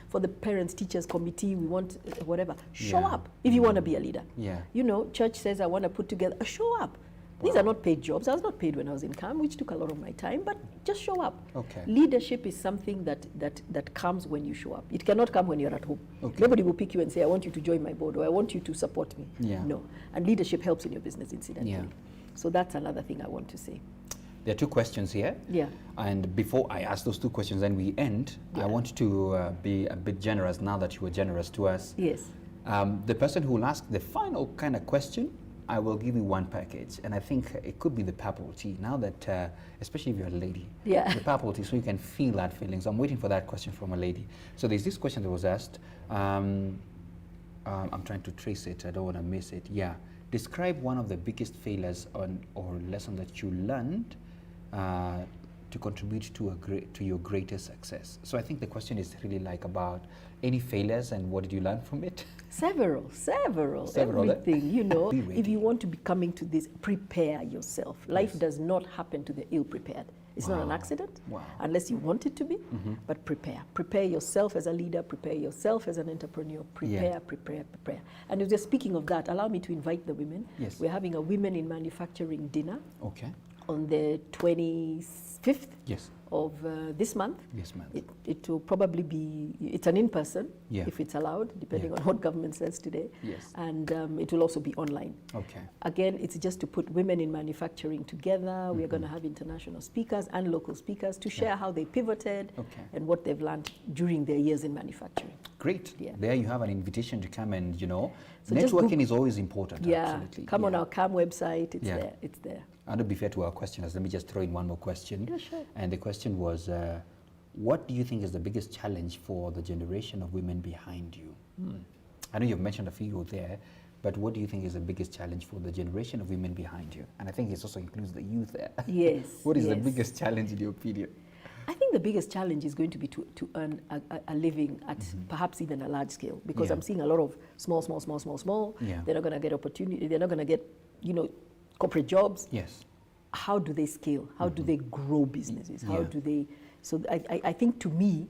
for the parents, teachers committee, we want whatever. Show up if you want to be a leader. Yeah. You know, church says I want to put together, show up. These are not paid jobs. I was not paid when I was in camp, which took a lot of my time, but just show up. Okay. Leadership is something that comes when you show up. It cannot come when you're at home. Okay. Nobody will pick you and say, I want you to join my board, or I want you to support me. Yeah. No. And leadership helps in your business, incidentally. Yeah. So that's another thing I want to say. There are 2 questions here. Yeah. And before I ask those 2 questions and we end, I want to be a bit generous now that you were generous to us. Yes. The person who will ask the final kind of question I will give you one package, and I think it could be the purple tea. Now that, especially if you're a lady, the purple tea, so you can feel that feeling. So I'm waiting for that question from a lady. So there's this question that was asked. I'm trying to trace it. I don't want to miss it. Yeah. Describe one of the biggest failures or lesson that you learned to contribute to your greatest success. So I think the question is really like about any failures and what did you learn from it? Several, everything, you know. If you want to be coming to this, prepare yourself. Life does not happen to the ill-prepared. It's not an accident, unless you want it to be, but prepare. Prepare yourself as a leader, prepare yourself as an entrepreneur, prepare. And if you're speaking of that, allow me to invite the women. Yes. We're having a Women in Manufacturing dinner. Okay. On the 25th of this month. Yes, ma'am. It will probably be, it's an in-person, if it's allowed, depending on what government says today. Yes. And it will also be online. Okay. Again, it's just to put women in manufacturing together. We are going to have international speakers and local speakers to share how they pivoted and what they've learned during their years in manufacturing. Great. Yeah. There you have an invitation to come and, you know, so networking is always important. Yeah. Absolutely. Come on our CAM website. It's there. It's there. And to be fair to our questioners, let me just throw in one more question. Yeah, sure. And the question was, what do you think is the biggest challenge for the generation of women behind you? I know you've mentioned a few there, but what do you think is the biggest challenge for the generation of women behind you? And I think it also includes the youth there. Yes. What is the biggest challenge in your opinion? I think the biggest challenge is going to be to earn a living at perhaps even a large scale, because I'm seeing a lot of small. Yeah. They're not going to get opportunity. They're not going to get, you know, corporate jobs. Yes. How do they scale? How do they grow businesses? How do they? So I think to me,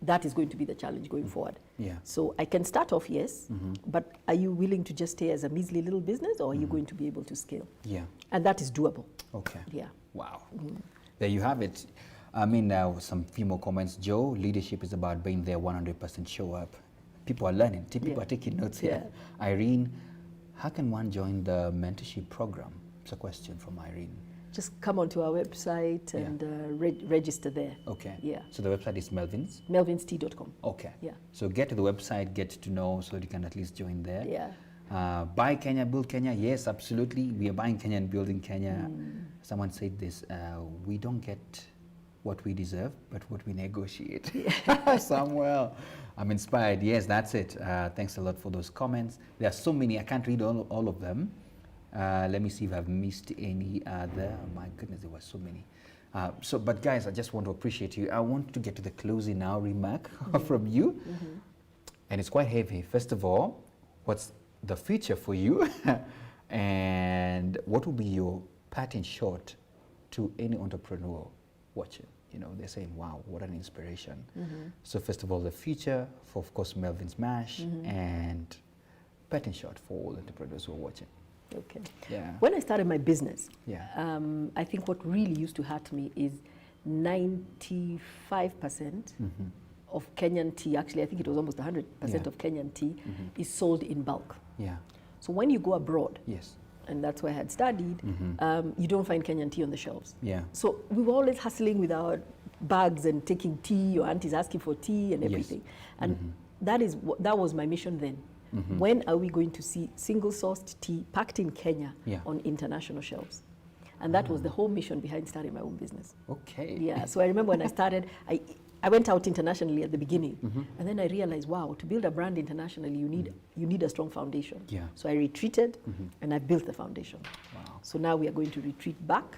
that is going to be the challenge going forward. Yeah. So I can start off, yes, but are you willing to just stay as a measly little business, or are you going to be able to scale? Yeah. And that is doable. Okay. Yeah. Wow. There you have it. I mean, some few more comments. Joe, leadership is about being there 100% show up. People are learning. People are taking notes here. Irene, how can one join the mentorship program? It's a question from Irene. Just come onto our website and register there. Okay. Yeah. So the website is Melvins? Melvinstea.com. Okay. Yeah. So get to the website, get to know, so you can at least join there. Yeah. Buy Kenya, build Kenya. Yes, absolutely. We are buying Kenya and building Kenya. Someone said this, we don't get what we deserve, but what we negotiate. Samuel, I'm inspired. Yes, that's it. Thanks a lot for those comments. There are so many. I can't read all of them. Let me see if I've missed any there. Oh my goodness, there were so many. But guys, I just want to appreciate you. I want to get to the closing now remark from you. And it's quite heavy. First of all, what's the future for you? And what will be your parting shot to any entrepreneur watching? You know, they're saying, wow, what an inspiration. So first of all, the future for, of course, Melvin's Mash, and parting shot for all entrepreneurs who are watching. Okay. Yeah. When I started my business, I think what really used to hurt me is 95% of Kenyan tea, actually I think it was almost 100% of Kenyan tea is sold in bulk. Yeah. So when you go abroad, yes, and that's where I had studied, you don't find Kenyan tea on the shelves. Yeah. So we were always hustling with our bags and taking tea, your aunties asking for tea and everything. And that was my mission then. When are we going to see single-sourced tea packed in Kenya on international shelves? And that was the whole mission behind starting my own business. Okay. Yeah, so I remember when I started, I went out internationally at the beginning, and then I realized, wow, to build a brand internationally, you need a strong foundation. Yeah. So I retreated, and I built the foundation. Wow. So now we are going to retreat back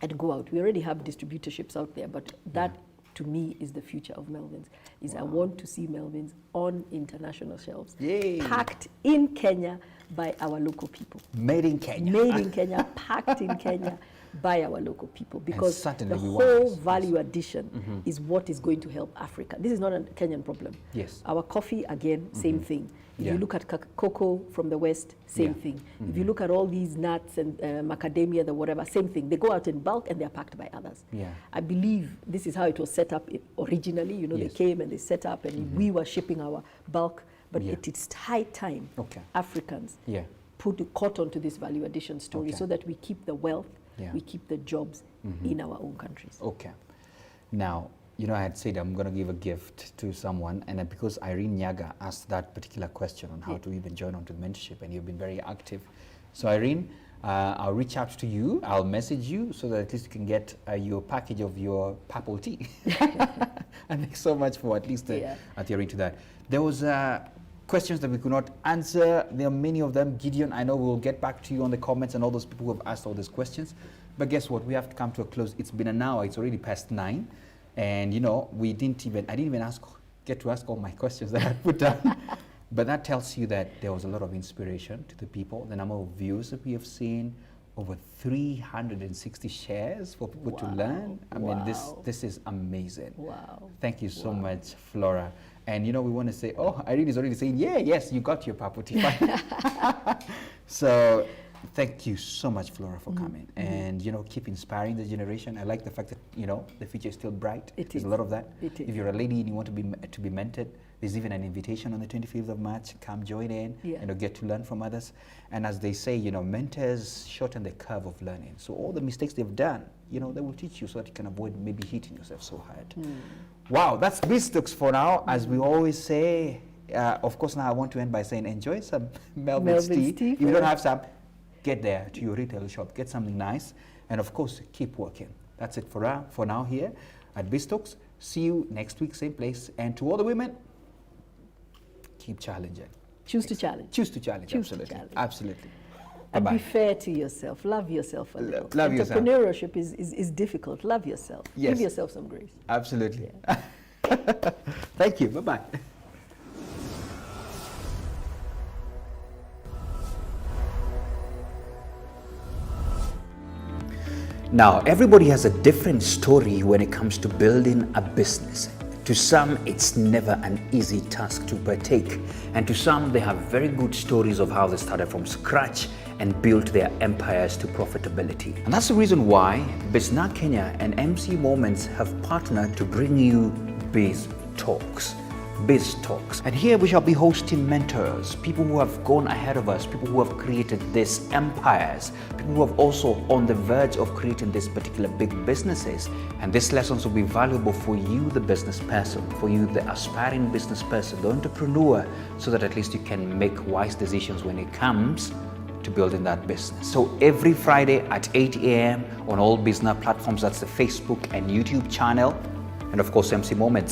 and go out. We already have distributorships out there, but that, to me, is the future of Melvins. I want to see Melvins on international shelves, packed in Kenya by our local people. Made in Kenya. Made in Kenya, packed in Kenya by our local people, because the whole value addition is what is going to help Africa. This is not a Kenyan problem. Yes. Our coffee, again, same thing. If you look at cocoa from the West, same thing. If you look at all these nuts and macadamia, the whatever, same thing. They go out in bulk and they're packed by others. Yeah. I believe this is how it was set up originally. You know, they came and they set up and we were shipping our bulk. But it's high time Africans caught on to this value addition story so that we keep the wealth, we keep the jobs in our own countries. Okay. Now, you know, I had said I'm going to give a gift to someone, and because Irene Nyaga asked that particular question on how to even join onto the mentorship, and you've been very active So Irene, I'll reach out to you. I'll message you so that at least you can get your package of your purple tea. And thanks so much for at least adhering to that. There was questions that we could not answer. There are many of them. Gideon, I know we'll get back to you on the comments and all those people who have asked all these questions. But guess what? We have to come to a close. It's been an hour. It's already past 9. And, you know, I didn't even get to ask all my questions that I put down. But that tells you that there was a lot of inspiration to the people. The number of views that we have seen, over 360 shares for people to learn. I mean, this is amazing. Wow. Thank you so much, Flora. And, you know, we want to say, oh, Irene is already saying, yeah, yes, you got your purple tea. So thank you so much, Flora, for coming. And, you know, keep inspiring the generation. I like the fact that, you know, the future is still bright. There's a lot of that. If you're a lady and you want to be mentored, there's even an invitation on the 25th of March. Come join in, you know, get to learn from others. And as they say, you know, mentors shorten the curve of learning. So all the mistakes they've done, you know, they will teach you so that you can avoid maybe hitting yourself so hard. Wow, that's BizTalks for now. As we always say, of course, now I want to end by saying enjoy some Melvins tea. If you don't have some, get there to your retail shop, get something nice, and of course, keep working. That's it for now here at BizTalks. See you next week, same place. And to all the women, keep challenging. Choose to challenge. Choose to challenge, absolutely. Absolutely. And be fair to yourself. Love yourself a little. Love yourself. Entrepreneurship is difficult. Love yourself. Yes. Give yourself some grace. Absolutely. Yeah. Thank you. Bye-bye. Now, everybody has a different story when it comes to building a business. To some, it's never an easy task to partake. And to some, they have very good stories of how they started from scratch and built their empires to profitability. And that's the reason why Bizna Kenya and MC Moments have partnered to bring you BizTalks. BizTalks. And here we shall be hosting mentors, people who have gone ahead of us, people who have created these empires, people who have also on the verge of creating these particular big businesses. And these lessons will be valuable for you, the business person, for you, the aspiring business person, the entrepreneur, so that at least you can make wise decisions when it comes to building that business. So every Friday at 8 a.m. on all business platforms, that's the Facebook and YouTube channel, and of course MC Moments.